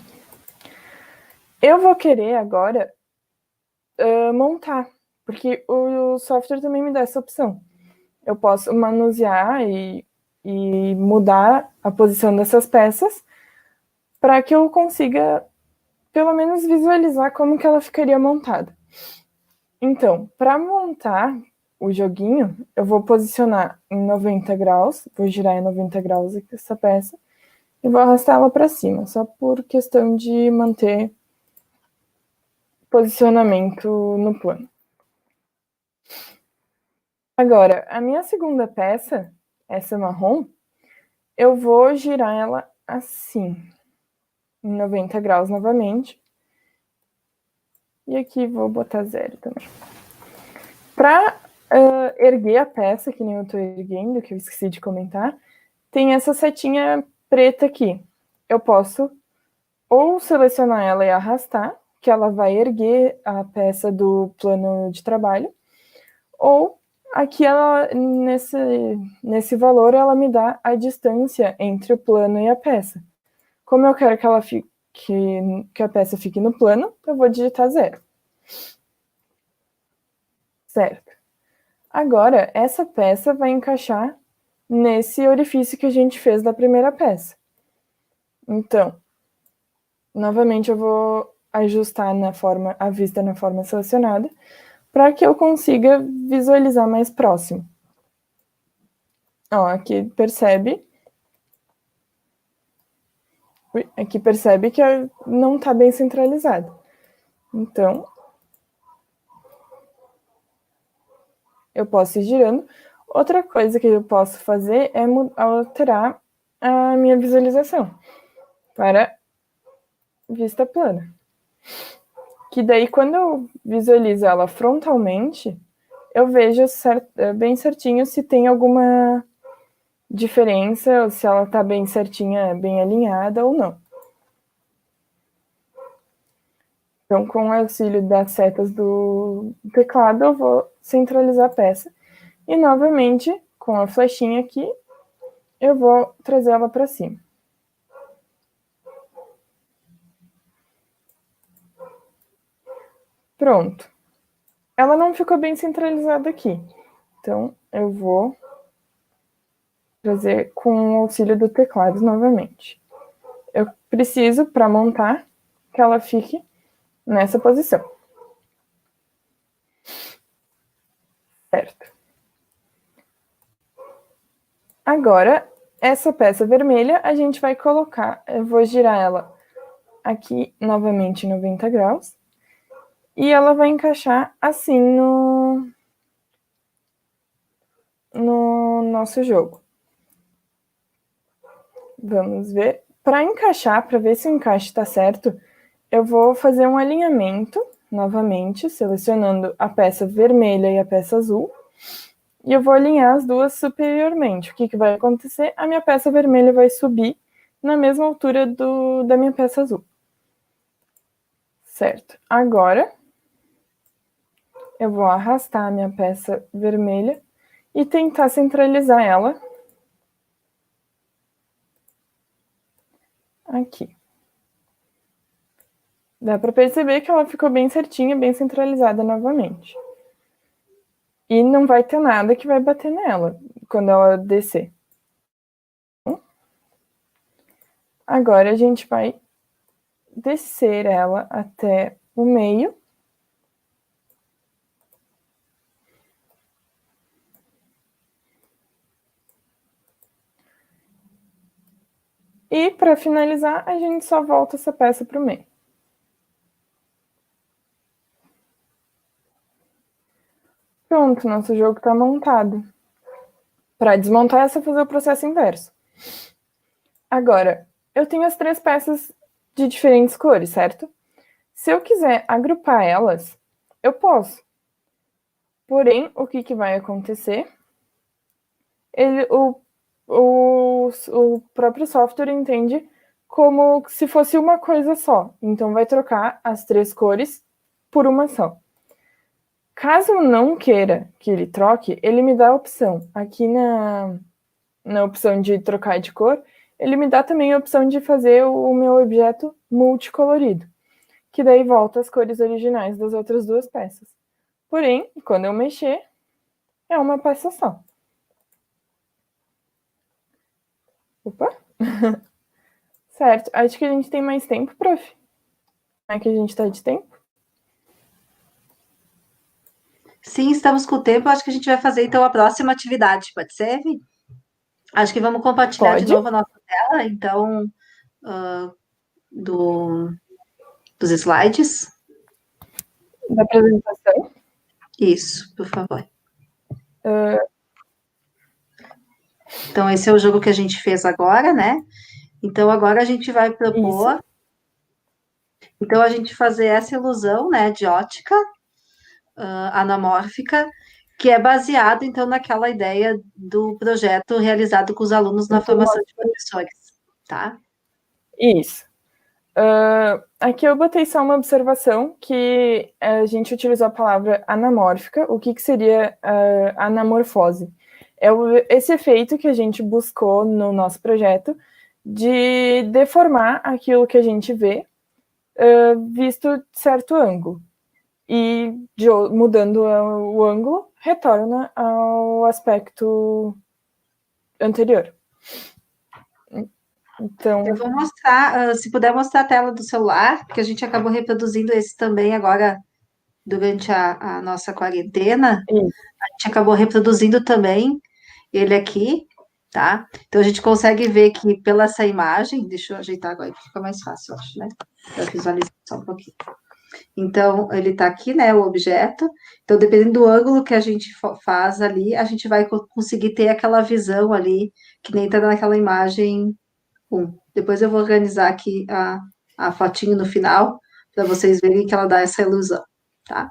Eu vou querer agora montar, porque o software também me dá essa opção. Eu posso manusear e mudar a posição dessas peças para que eu consiga, pelo menos, visualizar como que ela ficaria montada. Então, para montar o joguinho, eu vou posicionar em 90 graus, vou girar em 90 graus aqui essa peça, e vou arrastar ela para cima, só por questão de manter posicionamento no plano. Agora, a minha segunda peça, essa marrom, eu vou girar ela assim, em 90 graus novamente. E aqui vou botar 0 também. Para erguer a peça, que nem eu estou erguendo, que eu esqueci de comentar, tem essa setinha preta aqui. Eu posso ou selecionar ela e arrastar, que ela vai erguer a peça do plano de trabalho, ou aqui ela, nesse valor, ela me dá a distância entre o plano e a peça. Como eu quero que ela fique, que a peça fique no plano, eu vou digitar 0. Certo. Agora, essa peça vai encaixar nesse orifício que a gente fez da primeira peça. Então, novamente eu vou ajustar a vista na forma selecionada para que eu consiga visualizar mais próximo. Ó, aqui percebe que não está bem centralizado. Então, eu posso ir girando. Outra coisa que eu posso fazer é alterar a minha visualização para vista plana. Que daí, quando eu visualizo ela frontalmente, eu vejo bem certinho se tem alguma diferença, ou se ela está bem certinha, bem alinhada ou não. Então, com o auxílio das setas do teclado, eu vou centralizar a peça. E, novamente, com a flechinha aqui, eu vou trazer ela para cima. Pronto. Ela não ficou bem centralizada aqui. Então, eu vou trazer com o auxílio do teclado novamente. Eu preciso, para montar, que ela fique nessa posição. Certo. Agora, essa peça vermelha, a gente vai colocar, eu vou girar ela aqui novamente em 90 graus, e ela vai encaixar assim no nosso jogo. Vamos ver. Para encaixar, para ver se o encaixe está certo, eu vou fazer um alinhamento, novamente, selecionando a peça vermelha e a peça azul, e eu vou alinhar as duas superiormente. O que vai acontecer? A minha peça vermelha vai subir na mesma altura da minha peça azul. Certo. Agora, eu vou arrastar a minha peça vermelha e tentar centralizar ela aqui. Dá para perceber que ela ficou bem certinha, bem centralizada novamente. E não vai ter nada que vai bater nela quando ela descer. Agora a gente vai descer ela até o meio. E para finalizar, a gente só volta essa peça para o meio. Pronto, nosso jogo está montado. Para desmontar é só fazer o processo inverso. Agora, eu tenho as 3 peças de diferentes cores, certo? Se eu quiser agrupar elas, eu posso. Porém, o que vai acontecer? O próprio software entende como se fosse uma coisa só. Então, vai trocar as 3 cores por uma só. Caso eu não queira que ele troque, ele me dá a opção. Aqui na opção de trocar de cor, ele me dá também a opção de fazer o meu objeto multicolorido, que daí volta as cores originais das outras 2 peças. Porém, quando eu mexer, é uma peça só. Opa! Certo. Acho que a gente tem mais tempo, prof. Como é que a gente está de tempo? Sim, estamos com o tempo. Acho que a gente vai fazer então a próxima atividade, pode ser, Vi? Acho que vamos compartilhar de Pode. novo a nossa tela, então, dos slides. Da apresentação. Isso, por favor. Então, esse é o jogo que a gente fez agora, né? Então, agora a gente vai propor. Isso. Então, a gente fazer essa ilusão, né, de ótica anamórfica, que é baseado, então, naquela ideia do projeto realizado com os alunos na formação de professores, tá? Isso. Aqui eu botei só uma observação que a gente utilizou a palavra anamórfica. O que seria anamorfose? É esse efeito que a gente buscou no nosso projeto de deformar aquilo que a gente vê visto de certo ângulo. E mudando o ângulo, retorna ao aspecto anterior. Então, eu vou mostrar, se puder mostrar a tela do celular, porque a gente acabou reproduzindo esse também agora durante a nossa quarentena. isso. A gente acabou reproduzindo também ele aqui, tá? Então a gente consegue ver que pela essa imagem, deixa eu ajeitar agora, que fica mais fácil, acho, né? Para visualizar só um pouquinho. Então, ele tá aqui, né, o objeto. Então, dependendo do ângulo que a gente faz ali, a gente vai conseguir ter aquela visão ali, que nem tá naquela imagem 1. Depois eu vou organizar aqui a fotinho no final, para vocês verem que ela dá essa ilusão, tá?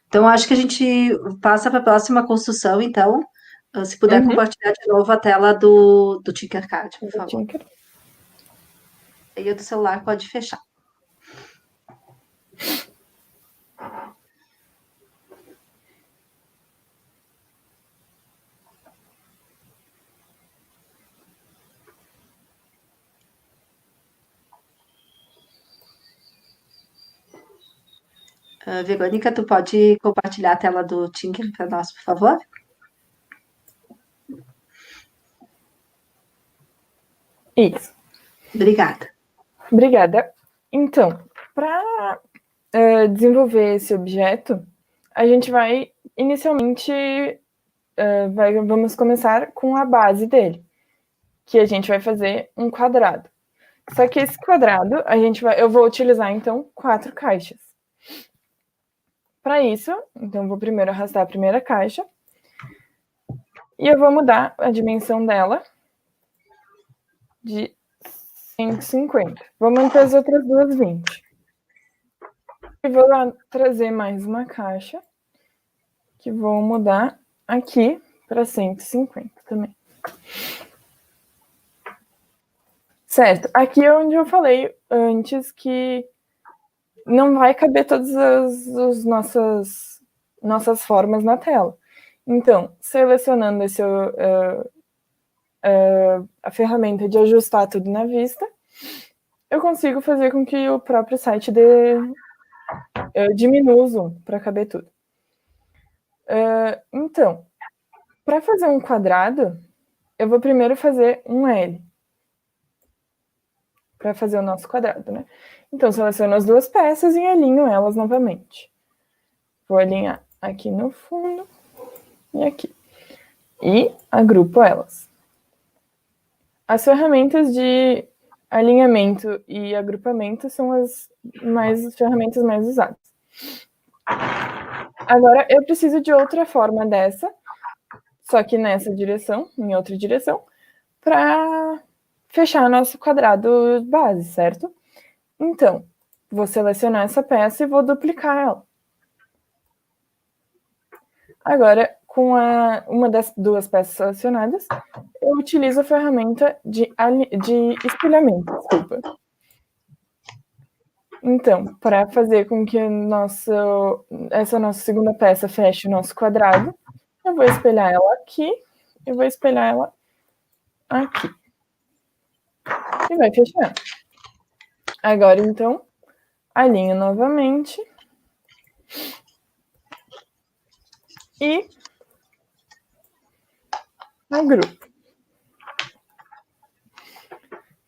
Então, acho que a gente passa para a próxima construção, então. Se puder compartilhar de novo a tela do Tinkercad, por favor. Aí o do celular pode fechar. Verônica, tu pode compartilhar a tela do Tinker para nós, por favor? Isso. Obrigada. Obrigada. Então, para desenvolver esse objeto, a gente vai inicialmente vamos começar com a base dele, que a gente vai fazer um quadrado. Só que esse quadrado, eu vou utilizar, então, 4 caixas. Para isso, então, eu vou primeiro arrastar a primeira caixa. E eu vou mudar a dimensão dela de 150. Vou manter as outras duas 20. E vou trazer mais uma caixa, que vou mudar aqui para 150 também. Certo, aqui é onde eu falei antes que não vai caber todas as nossas formas na tela. Então, selecionando a ferramenta de ajustar tudo na vista, eu consigo fazer com que o próprio site diminua o zoom para caber tudo. Então, para fazer um quadrado, eu vou primeiro fazer um L. Para fazer o nosso quadrado, né? Então, seleciono as duas peças e alinho elas novamente. Vou alinhar aqui no fundo e aqui. E agrupo elas. As ferramentas de alinhamento e agrupamento são as ferramentas mais usadas. Agora, eu preciso de outra forma dessa, só que nessa direção, em outra direção, para fechar nosso quadrado base, certo? Então, vou selecionar essa peça e vou duplicar ela. Agora, com uma das duas peças selecionadas, eu utilizo a ferramenta de espelhamento, desculpa. Então, para fazer com que essa nossa segunda peça feche o nosso quadrado, eu vou espelhar ela aqui, eu vou espelhar ela aqui. E vai fechar. Agora, então, alinho novamente. E agrupo.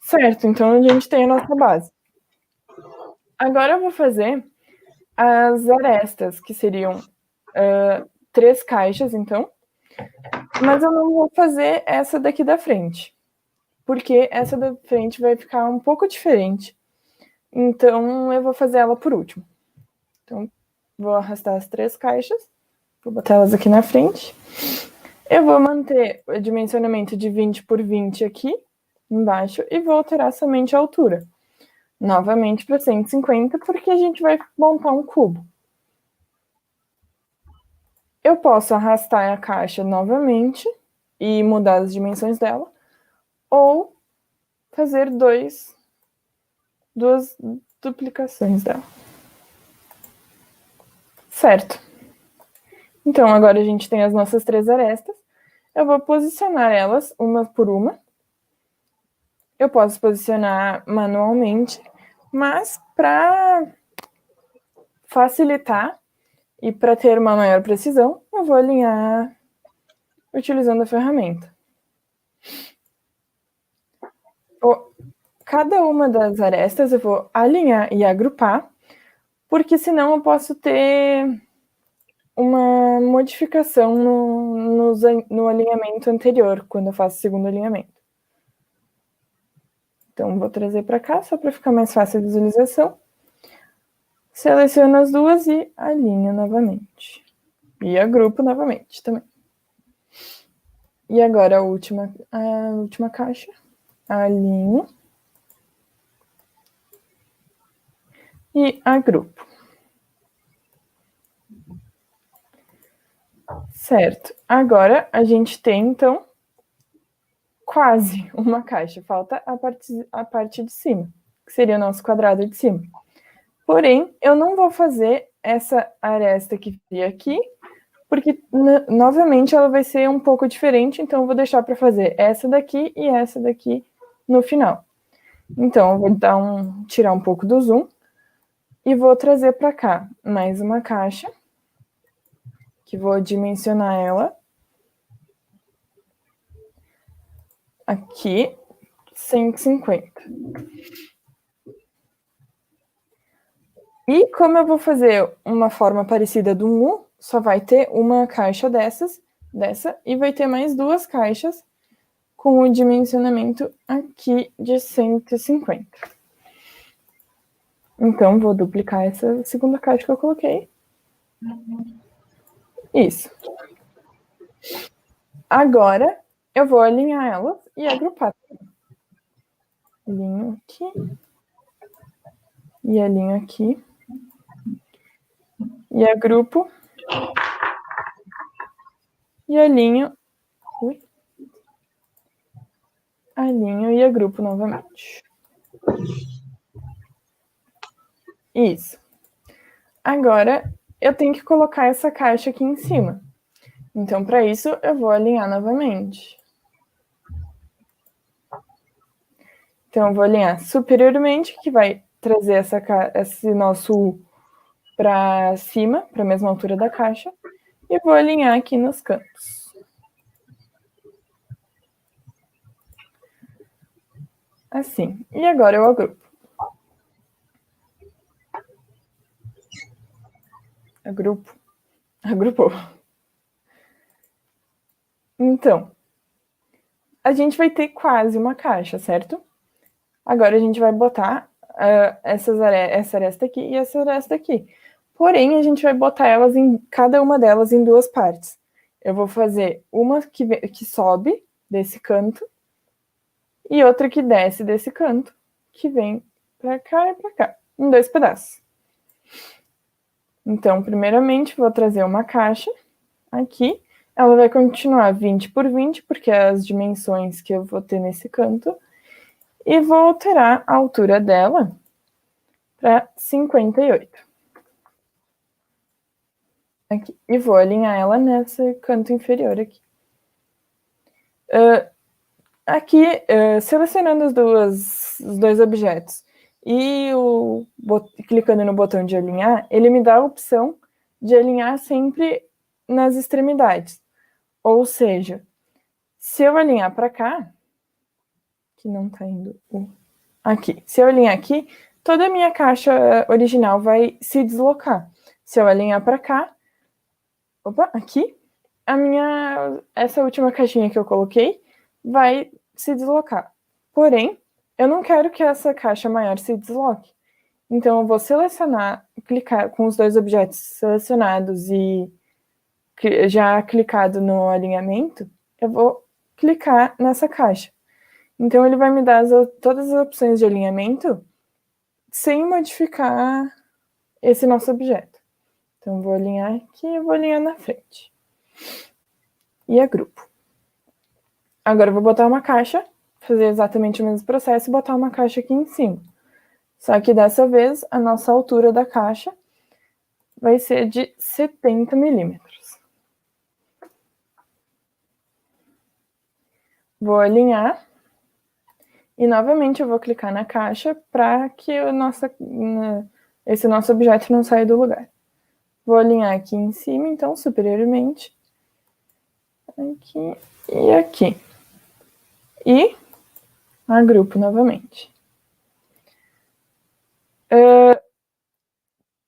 Certo, então a gente tem a nossa base. Agora eu vou fazer as arestas, que seriam 3 caixas, então. Mas eu não vou fazer essa daqui da frente, porque essa da frente vai ficar um pouco diferente. Então, eu vou fazer ela por último. Então, vou arrastar as 3 caixas, vou botar elas aqui na frente. Eu vou manter o dimensionamento de 20 por 20 aqui embaixo e vou alterar somente a altura. Novamente para 150, porque a gente vai montar um cubo. Eu posso arrastar a caixa novamente e mudar as dimensões dela, ou fazer duas duplicações dela. Certo. Então, agora a gente tem as nossas 3 arestas. Eu vou posicionar elas uma por uma. Eu posso posicionar manualmente, mas para facilitar e para ter uma maior precisão, eu vou alinhar utilizando a ferramenta. Cada uma das arestas eu vou alinhar e agrupar, porque senão eu posso ter uma modificação no alinhamento anterior, quando eu faço o segundo alinhamento. Então, vou trazer para cá, só para ficar mais fácil a visualização. Seleciono as duas e alinho novamente. E agrupo novamente também. E agora a última caixa. Alinho. E agrupo. Certo. Agora a gente tem, então, quase uma caixa. Falta a parte de cima, que seria o nosso quadrado de cima. Porém, eu não vou fazer essa aresta que fica aqui, porque, novamente, ela vai ser um pouco diferente, então eu vou deixar para fazer essa daqui e essa daqui no final. Então, eu vou tirar um pouco do zoom e vou trazer para cá mais uma caixa, que vou dimensionar ela aqui, 150. E como eu vou fazer uma forma parecida do U, só vai ter uma caixa dessa, e vai ter mais 2 caixas com o dimensionamento aqui de 150. Então, vou duplicar essa segunda caixa que eu coloquei. Isso. Agora, eu vou alinhar elas e agrupar. Alinho aqui. E alinho aqui. E agrupo. E alinho. Ui. Alinho e agrupo novamente. Isso. Agora, eu tenho que colocar essa caixa aqui em cima. Então, para isso, eu vou alinhar novamente. Então, eu vou alinhar superiormente, que vai trazer esse nosso U para cima, para a mesma altura da caixa. E vou alinhar aqui nos cantos. Assim. E agora eu agrupo. Agrupou. Então, a gente vai ter quase uma caixa, certo? Agora a gente vai botar essa aresta aqui e essa aresta aqui. Porém, a gente vai botar cada uma delas em duas partes. Eu vou fazer uma que sobe desse canto e outra que desce desse canto, que vem para cá e para cá, em dois pedaços. Então, primeiramente, vou trazer uma caixa aqui. Ela vai continuar 20 por 20, porque é as dimensões que eu vou ter nesse canto. E vou alterar a altura dela para 58. Aqui. E vou alinhar ela nesse canto inferior aqui. Selecionando os dois objetos e clicando no botão de alinhar, ele me dá a opção de alinhar sempre nas extremidades. Ou seja, se eu alinhar para cá, que não está indo aqui, se eu alinhar aqui, toda a minha caixa original vai se deslocar. Se eu alinhar para cá, aqui, essa última caixinha que eu coloquei vai se deslocar. Porém, eu não quero que essa caixa maior se desloque. Então, eu vou clicar com os dois objetos selecionados e já clicado no alinhamento, eu vou clicar nessa caixa. Então, ele vai me dar todas as opções de alinhamento sem modificar esse nosso objeto. Então, vou alinhar aqui e vou alinhar na frente. E agrupo. Agora, eu vou botar uma caixa, fazer exatamente o mesmo processo e botar uma caixa aqui em cima. Só que dessa vez, a nossa altura da caixa vai ser de 70 milímetros. Vou alinhar. E, novamente, eu vou clicar na caixa para que esse nosso objeto não saia do lugar. Vou alinhar aqui em cima, então, superiormente. Aqui e aqui. E agrupo novamente.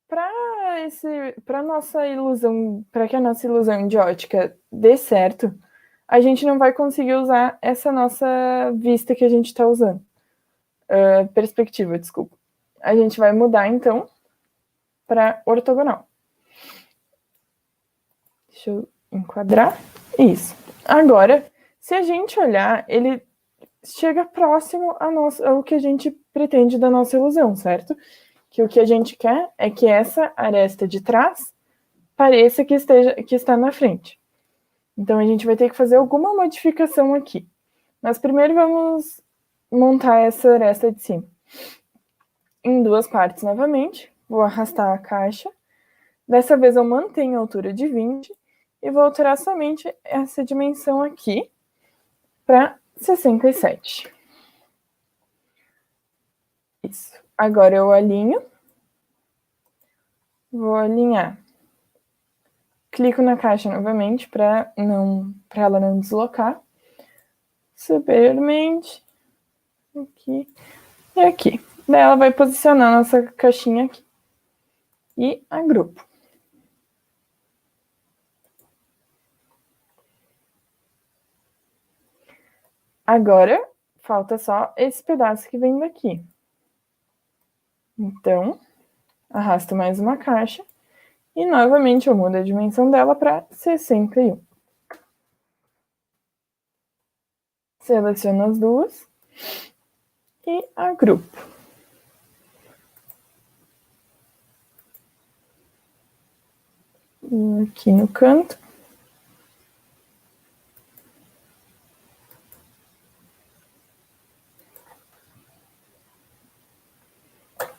Para que a nossa ilusão de ótica dê certo, a gente não vai conseguir usar essa nossa vista que a gente está usando. Perspectiva, desculpa. A gente vai mudar, então, para ortogonal. Deixa eu enquadrar. Isso. Agora, se a gente olhar, ele chega próximo ao que a gente pretende da nossa ilusão, certo? Que o que a gente quer é que essa aresta de trás pareça que está na frente. Então, a gente vai ter que fazer alguma modificação aqui. Mas primeiro vamos montar essa aresta de cima. Em duas partes novamente, vou arrastar a caixa. Dessa vez eu mantenho a altura de 20 e vou alterar somente essa dimensão aqui para 67. Isso. Agora eu alinho. Vou alinhar. Clico na caixa novamente para ela não deslocar. Superiormente. Aqui e aqui. Daí ela vai posicionar a nossa caixinha aqui. E agrupo. Agora, falta só esse pedaço que vem daqui. Então, arrasto mais uma caixa e, novamente, eu mudo a dimensão dela para 61. Seleciono as duas e agrupo. E aqui no canto.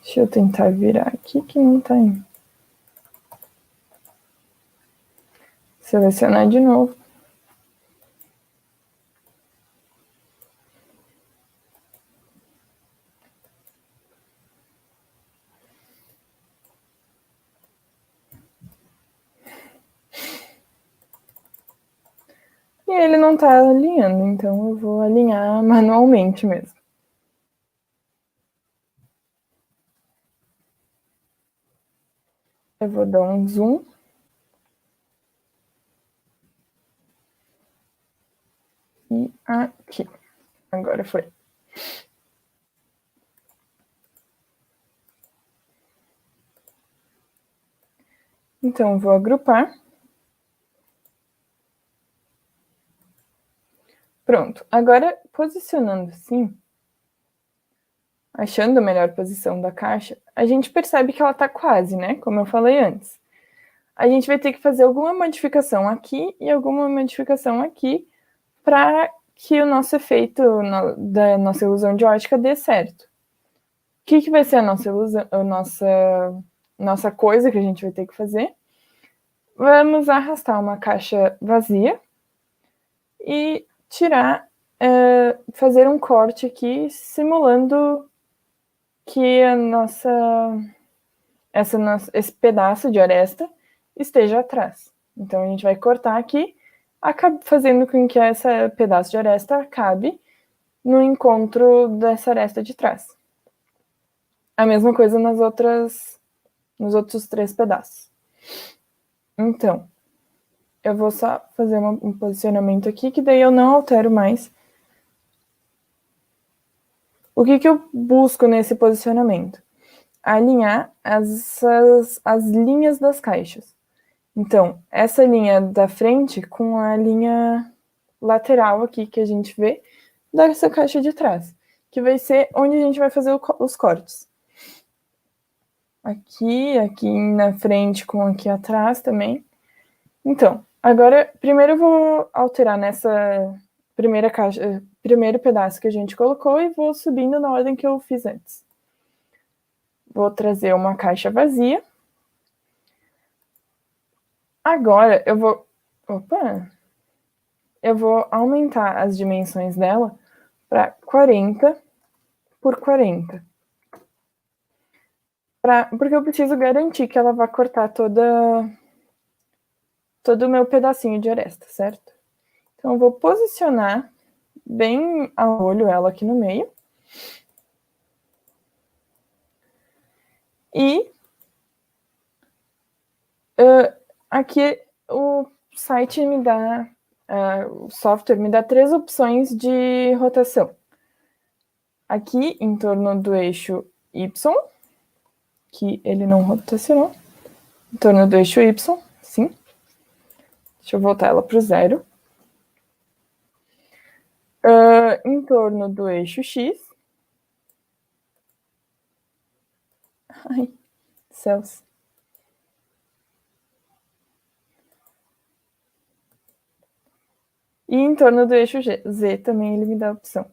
Deixa eu tentar virar aqui que não tá indo. Selecionar de novo. E ele não tá alinhando, então eu vou alinhar manualmente mesmo. Eu vou dar um zoom. E aqui. Agora foi. Então, vou agrupar. Pronto. Agora, posicionando assim, achando a melhor posição da caixa, a gente percebe que ela tá quase, né? Como eu falei antes. A gente vai ter que fazer alguma modificação aqui e alguma modificação aqui para que o nosso efeito da nossa ilusão de ótica dê certo. O que vai ser a nossa ilusão, a nossa coisa que a gente vai ter que fazer? Vamos arrastar uma caixa vazia e tirar, fazer um corte aqui, simulando que esse pedaço de aresta esteja atrás. Então, a gente vai cortar aqui, fazendo com que esse pedaço de aresta acabe no encontro dessa aresta de trás. A mesma coisa nos outros 3 pedaços. Então, eu vou só fazer um posicionamento aqui, que daí eu não altero mais. O que eu busco nesse posicionamento? Alinhar as linhas das caixas. Então, essa linha da frente com a linha lateral aqui que a gente vê dessa caixa de trás, que vai ser onde a gente vai fazer os cortes. Aqui na frente com aqui atrás também. Então, agora, primeiro eu vou alterar nessa primeiro pedaço que a gente colocou e vou subindo na ordem que eu fiz antes. Vou trazer uma caixa vazia. Agora, eu vou aumentar as dimensões dela para 40 por 40. Porque eu preciso garantir que ela vai cortar todo o meu pedacinho de aresta, certo? Então, eu vou posicionar bem a olho ela aqui no meio. E aqui o site me dá, o software me dá 3 opções de rotação. Aqui, em torno do eixo Y, que ele não rotacionou. Em torno do eixo Y, sim. Deixa eu voltar ela para o 0. Em torno do eixo X. Ai, céus. E em torno do eixo Z também ele me dá a opção.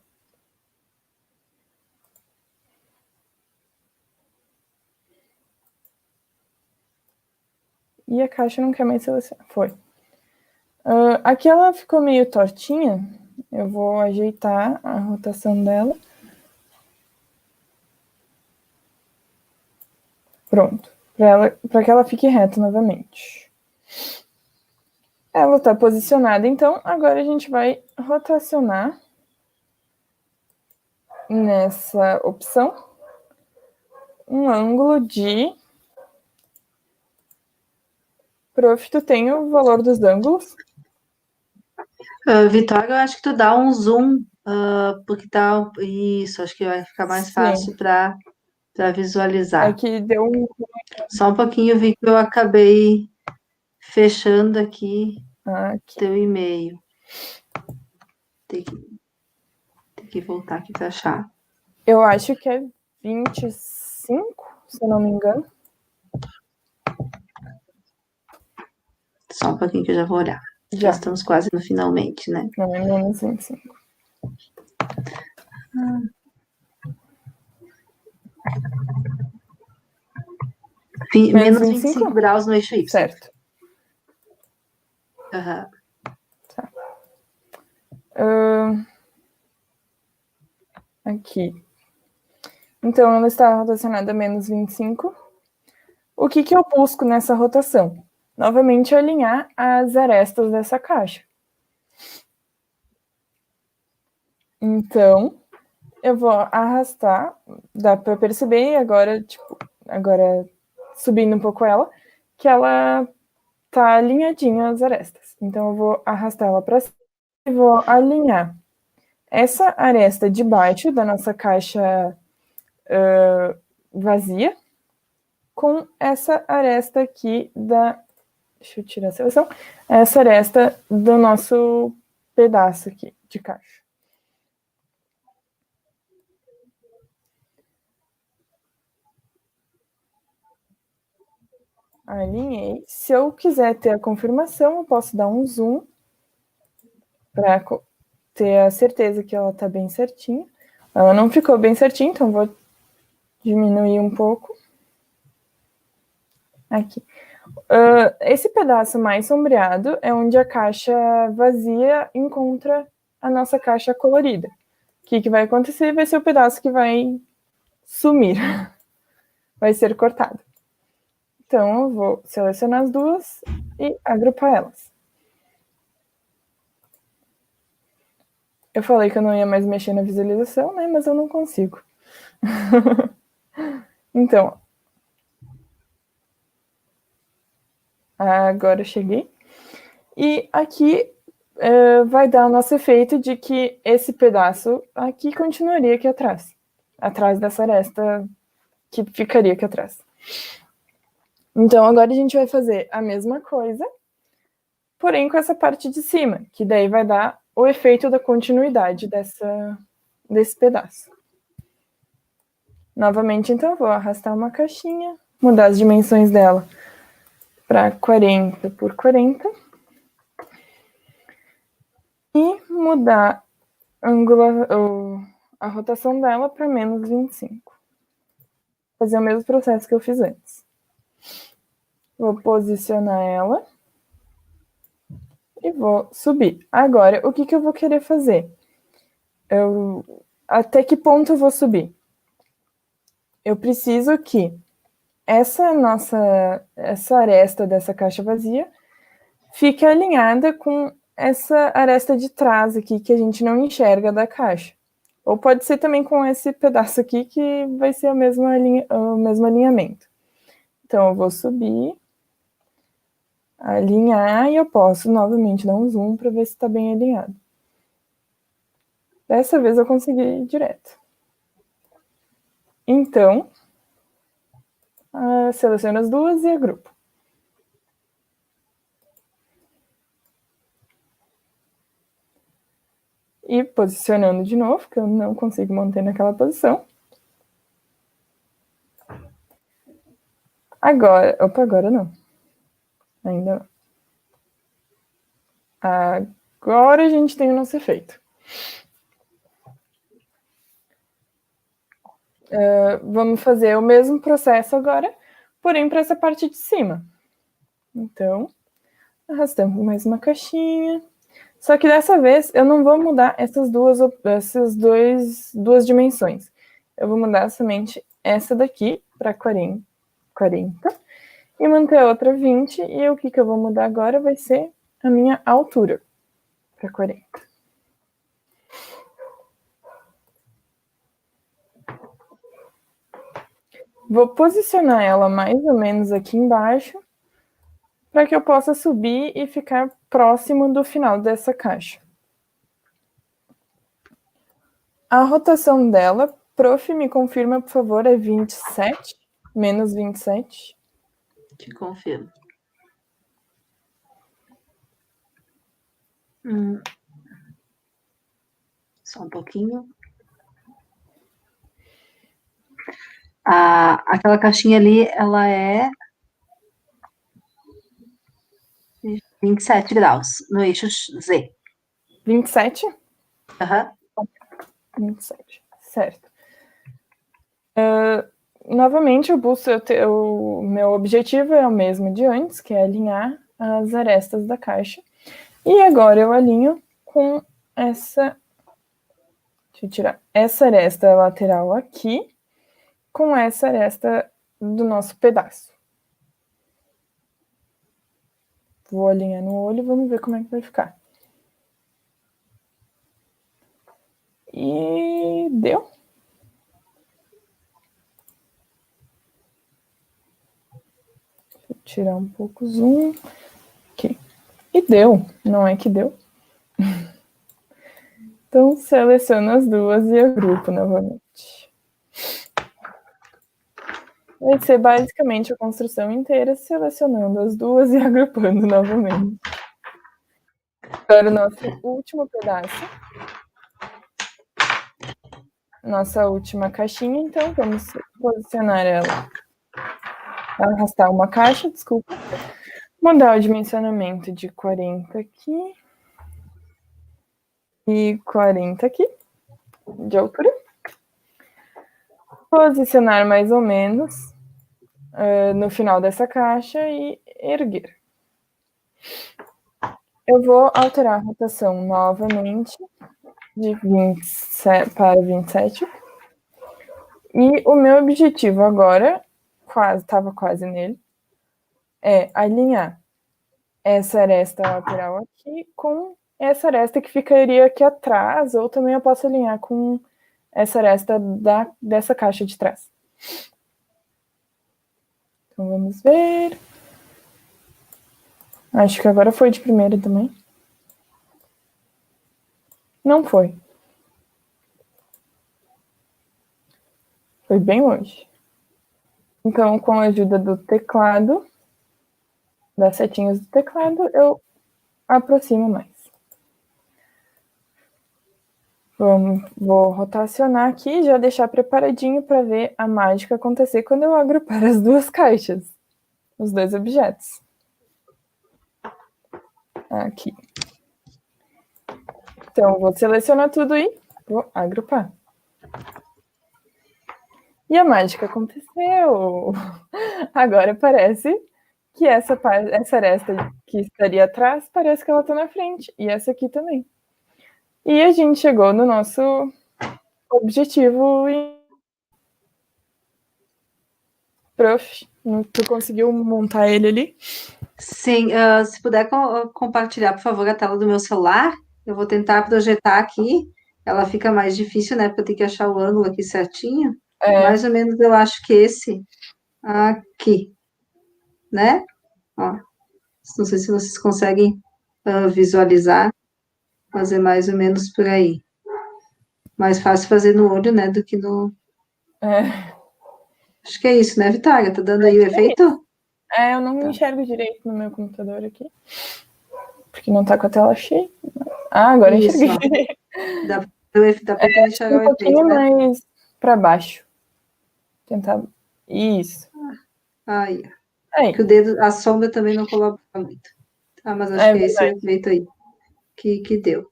E a caixa não quer mais selecionar. Foi. Aqui ela ficou meio tortinha. Eu vou ajeitar a rotação dela. Pronto. Para que ela fique reta novamente. Ela está posicionada, então agora a gente vai rotacionar nessa opção um ângulo de... Prof, tu tem o valor dos ângulos? Vitória, eu acho que tu dá um zoom porque tá isso, acho que vai ficar mais Sim, fácil para é visualizar. que deu um. Só um pouquinho, eu vi que eu acabei fechando aqui Aqui. teu e-mail. Tem que, tem que voltar aqui para achar. Eu acho que é 25, se eu não me engano. Só um pouquinho que eu já vou olhar. Já Já. estamos quase no finalmente, né? Não, é menos 25. Menos Menos 25 25? graus no eixo Y. Certo. Uhum. Tá. Aqui. Então, ela está rotacionada a menos 25. O que eu busco nessa rotação? Novamente, alinhar as arestas dessa caixa. Então, eu vou arrastar, dá para perceber agora, agora subindo um pouco ela, que ela tá alinhadinha as arestas. Então, eu vou arrastar ela para cima e vou alinhar essa aresta de baixo da nossa caixa vazia com essa aresta aqui da... Deixa eu tirar a seleção. Essa aresta do nosso pedaço aqui de caixa. Alinhei. Se eu quiser ter a confirmação, eu posso dar um zoom para ter a certeza que ela está bem certinha. Ela não ficou bem certinha, então vou diminuir um pouco. Aqui. Esse pedaço mais sombreado é onde a caixa vazia encontra a nossa caixa colorida. O que vai acontecer? Vai ser o pedaço que vai sumir. Vai ser cortado. Então, eu vou selecionar as duas e agrupar elas. Eu falei que eu não ia mais mexer na visualização, né? Mas eu não consigo. Então, agora eu cheguei. E aqui vai dar o nosso efeito de que esse pedaço aqui continuaria aqui atrás. Atrás dessa aresta que ficaria aqui atrás. Então, agora a gente vai fazer a mesma coisa, porém com essa parte de cima, que daí vai dar o efeito da continuidade desse pedaço. Novamente, então, eu vou arrastar uma caixinha, mudar as dimensões dela para 40 por 40 e mudar a rotação dela para menos 25. Fazer o mesmo processo que eu fiz antes. Vou posicionar ela e vou subir. Agora, o que eu vou querer fazer? Até que ponto eu vou subir? Eu preciso que essa aresta dessa caixa vazia fique alinhada com essa aresta de trás aqui que a gente não enxerga da caixa. Ou pode ser também com esse pedaço aqui que vai ser o mesmo alinhamento. Então, eu vou subir, alinhar e eu posso novamente dar um zoom para ver se está bem alinhado. Dessa vez eu consegui ir direto. Então, seleciono as duas e agrupo. E posicionando de novo, que eu não consigo manter naquela posição. Agora não. Ainda não. Agora a gente tem o nosso efeito. Vamos fazer o mesmo processo agora, porém para essa parte de cima. Então, arrastamos mais uma caixinha. Só que dessa vez eu não vou mudar essas duas dimensões. Eu vou mudar somente essa daqui para 40 e manter a outra 20. E o que eu vou mudar agora vai ser a minha altura para 40. Vou posicionar ela mais ou menos aqui embaixo para que eu possa subir e ficar próximo do final dessa caixa. A rotação dela, prof, me confirma, por favor, é 27, menos 27. Te confirmo. Só um pouquinho. Aquela caixinha ali, ela é 27 graus, no eixo Z. 27? Aham. 27, certo. Novamente, o meu objetivo é o mesmo de antes, que é alinhar as arestas da caixa. E agora eu alinho com essa... Deixa eu tirar essa aresta lateral aqui, com essa aresta do nosso pedaço. Vou alinhar no olho e vamos ver como é que vai ficar. E deu. Deixa eu tirar um pouco o zoom. Aqui. E deu. Não é que deu. Então, seleciono as duas e agrupo novamente. Vai ser basicamente a construção inteira, selecionando as duas e agrupando novamente. Agora o nosso último pedaço. Nossa última caixinha, então, vamos posicionar ela. Arrastar uma caixa, desculpa. Mudar o dimensionamento de 40 aqui. E 40 aqui, de altura. Posicionar mais ou menos no final dessa caixa e erguer. Eu vou alterar a rotação novamente de 27 para 27. E o meu objetivo agora, estava quase nele, é alinhar essa aresta lateral aqui com essa aresta que ficaria aqui atrás, ou também eu posso alinhar com essa aresta dessa caixa de trás. Então vamos ver. Acho que agora foi de primeira também. Não foi. Foi bem longe. Então, com a ajuda do teclado, das setinhas do teclado, eu aproximo mais. Vou rotacionar aqui e já deixar preparadinho para ver a mágica acontecer quando eu agrupar as duas caixas, os dois objetos. Aqui. Então, vou selecionar tudo e vou agrupar. E a mágica aconteceu! Agora parece que essa aresta que estaria atrás, parece que ela está na frente. E essa aqui também. E a gente chegou no nosso objetivo. Prof, tu conseguiu montar ele ali? Sim, se puder compartilhar, por favor, a tela do meu celular, eu vou tentar projetar aqui. Ela fica mais difícil, né? Porque eu tenho que achar o ângulo aqui certinho. Mais ou menos eu acho que esse aqui, né? Ó, não sei se vocês conseguem visualizar, mas é mais ou menos por aí. Mais fácil fazer no olho, né, do que no... Acho que é isso, né, Vitória? Tá dando aí o efeito? Eu não enxergo direito no meu computador aqui, porque não tá com a tela cheia. Agora isso, enxerguei. Dá pra enxergar um o efeito, pouquinho né? mais para baixo. Tentar. Isso. Aí. Aí. Que o dedo, a sombra também não colabora muito. Mas acho que é esse o efeito aí que deu.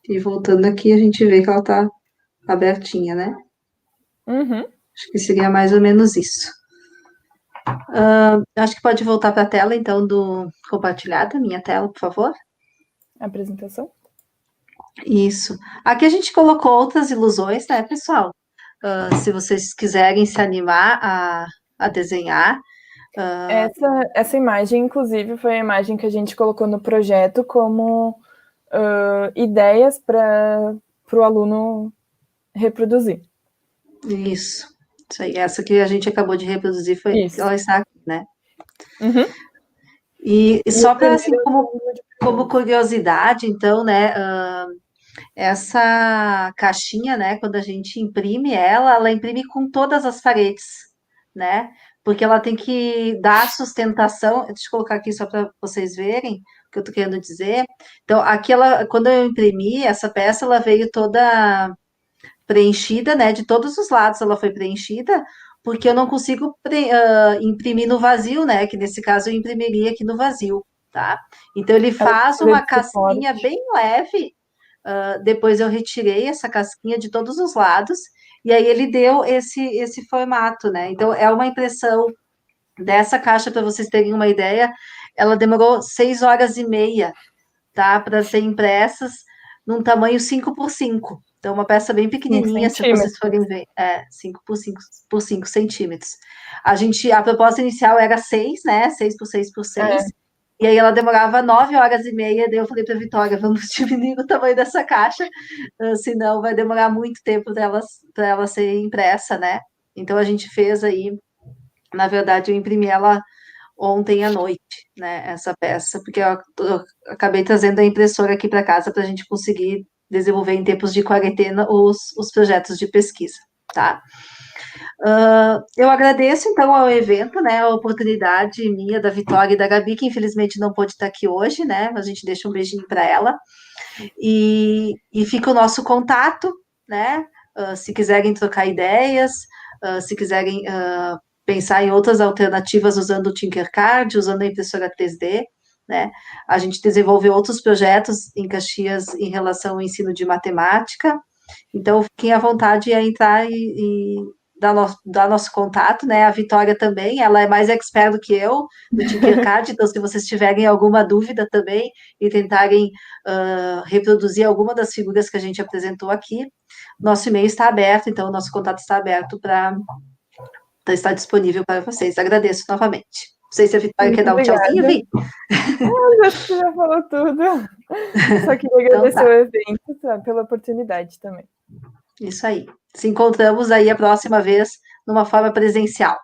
E voltando aqui, a gente vê que ela tá abertinha, né? Uhum. Acho que seria mais ou menos isso. Acho que pode voltar para a tela, então, do compartilhada, minha tela, por favor. Apresentação. Isso. Aqui a gente colocou outras ilusões, né, pessoal? Se vocês quiserem se animar a desenhar. Essa imagem, inclusive, foi a imagem que a gente colocou no projeto como ideias para o aluno reproduzir. Isso aí. Essa que a gente acabou de reproduzir ela está aqui, né? Uhum. E só para, assim, como curiosidade, então, né, essa caixinha, né, quando a gente imprime ela, ela imprime com todas as paredes, né? Porque ela tem que dar sustentação. Deixa eu colocar aqui só para vocês verem o que eu tô querendo dizer. Então, aqui ela, quando eu imprimi essa peça, ela veio toda preenchida, né? De todos os lados ela foi preenchida, porque eu não consigo imprimir no vazio, né? Que nesse caso eu imprimiria aqui no vazio, tá? Então ele Ela faz precisa uma de suporte. casquinha bem leve. Depois eu retirei essa casquinha de todos os lados, e aí ele deu esse formato, né? Então é uma impressão dessa caixa, para vocês terem uma ideia, ela demorou 6 horas e meia, tá? Para ser impressas num tamanho 5 por 5. Então, uma peça bem Sim, pequenininha, se vocês centímetros. forem ver, 5 por 5 centímetros. A proposta inicial era 6, né? 6 por 6 por 6. É, E aí ela demorava 9 horas e meia, daí eu falei para a Vitória, vamos diminuir o tamanho dessa caixa, senão vai demorar muito tempo para ela ser impressa, né? Então a gente fez aí, na verdade, eu imprimi ela ontem à noite, né, essa peça, porque eu acabei trazendo a impressora aqui para casa para a gente conseguir desenvolver em tempos de quarentena os projetos de pesquisa, tá? Eu agradeço, então, ao evento, né, a oportunidade minha, da Vitória e da Gabi, que infelizmente não pôde estar aqui hoje, né, a gente deixa um beijinho para ela, e fica o nosso contato, né, se quiserem trocar ideias, se quiserem pensar em outras alternativas usando o Tinkercad, usando a impressora 3D, né? A gente desenvolveu outros projetos em Caxias em relação ao ensino de matemática, então fiquem à vontade a entrar e dar nosso contato, né? A Vitória também, ela é mais expert do que eu no Tinkercad, então se vocês tiverem alguma dúvida também e tentarem reproduzir alguma das figuras que a gente apresentou aqui, nosso e-mail está aberto, então o nosso contato está aberto para estar disponível para vocês. Agradeço novamente. Não sei se a Vitória quer muito dar um tchauzinho, obrigada. Vi? Ah, acho que você já falou tudo. Só queria Então agradecer o tá, evento, tá, pela oportunidade também. isso aí. Se encontramos aí a próxima vez numa forma presencial.